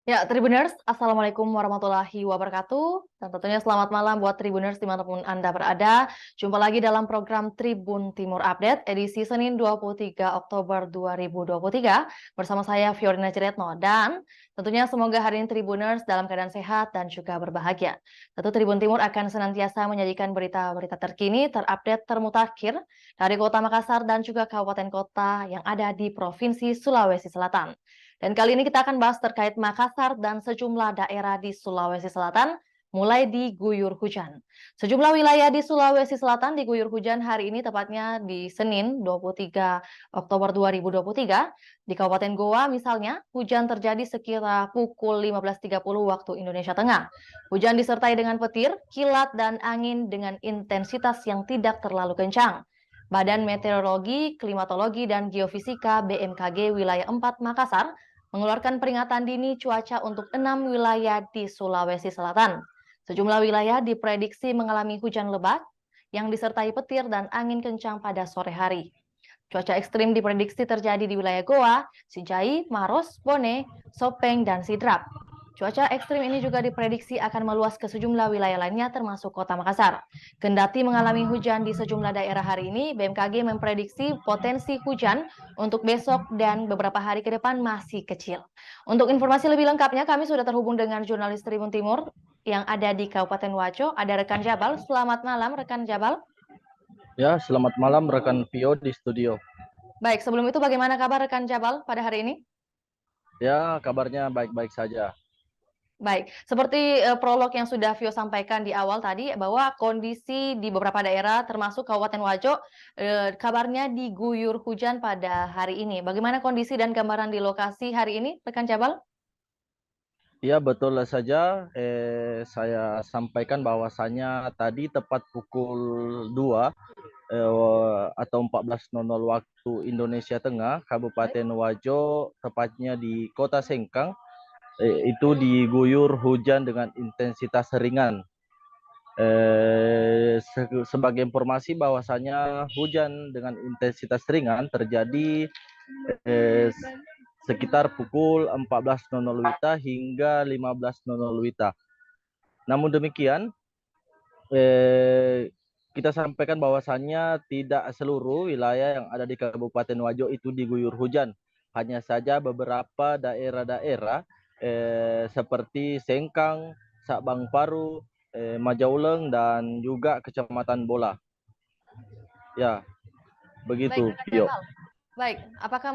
Ya, Tribuners, Assalamualaikum warahmatullahi wabarakatuh. Dan tentunya selamat malam buat Tribuners dimanapun Anda berada. Jumpa lagi dalam program Tribun Timur Update edisi Senin 23 Oktober 2023 bersama saya Fiorina Ciretno. Dan tentunya semoga hari ini Tribuners dalam keadaan sehat dan juga berbahagia. Tentu Tribun Timur akan senantiasa menyajikan berita-berita terkini, terupdate, termutakhir dari Kota Makassar dan juga kabupaten kota yang ada di Provinsi Sulawesi Selatan. Dan kali ini kita akan bahas terkait Makassar dan sejumlah daerah di Sulawesi Selatan mulai diguyur hujan. Sejumlah wilayah di Sulawesi Selatan diguyur hujan hari ini tepatnya di Senin 23 Oktober 2023. Di Kabupaten Goa misalnya, hujan terjadi sekitar pukul 15.30 waktu Indonesia Tengah. Hujan disertai dengan petir, kilat, dan angin dengan intensitas yang tidak terlalu kencang. Badan Meteorologi, Klimatologi, dan Geofisika BMKG Wilayah 4 Makassar mengeluarkan peringatan dini cuaca untuk 6 wilayah di Sulawesi Selatan. Sejumlah wilayah diprediksi mengalami hujan lebat yang disertai petir dan angin kencang pada sore hari. Cuaca ekstrim diprediksi terjadi di wilayah Goa, Sijai, Maros, Bone, Sopeng, dan Sidrap. Cuaca ekstrim ini juga diprediksi akan meluas ke sejumlah wilayah lainnya termasuk Kota Makassar. Kendati mengalami hujan di sejumlah daerah hari ini, BMKG memprediksi potensi hujan untuk besok dan beberapa hari ke depan masih kecil. Untuk informasi lebih lengkapnya, kami sudah terhubung dengan jurnalis Tribun Timur yang ada di Kabupaten Wajo. Ada rekan Jabal. Selamat malam, rekan Jabal. Ya, selamat malam rekan Pio di studio. Baik, sebelum itu bagaimana kabar rekan Jabal pada hari ini? Ya, kabarnya baik-baik saja. Baik, seperti prolog yang sudah Vio sampaikan di awal tadi bahwa kondisi di beberapa daerah termasuk Kabupaten Wajo kabarnya diguyur hujan pada hari ini. Bagaimana kondisi dan gambaran di lokasi hari ini, rekan Jabal? Ya, betul saja. Saya sampaikan bahwasannya tadi tepat pukul 2 atau 14.00 waktu Indonesia Tengah, Kabupaten Wajo, tepatnya di Kota Sengkang, itu diguyur hujan dengan intensitas ringan. Sebagai informasi bahwasanya hujan dengan intensitas ringan terjadi sekitar pukul 14.00 WITA hingga 15.00 WITA. Namun demikian, kita sampaikan bahwasannya tidak seluruh wilayah yang ada di Kabupaten Wajo itu diguyur hujan. Hanya saja beberapa daerah-daerah seperti Sengkang, Sabang Paru, Majauleng, dan juga Kecamatan Bola. Ya, begitu, Baik, Kak Pio. Jamal. Baik, apakah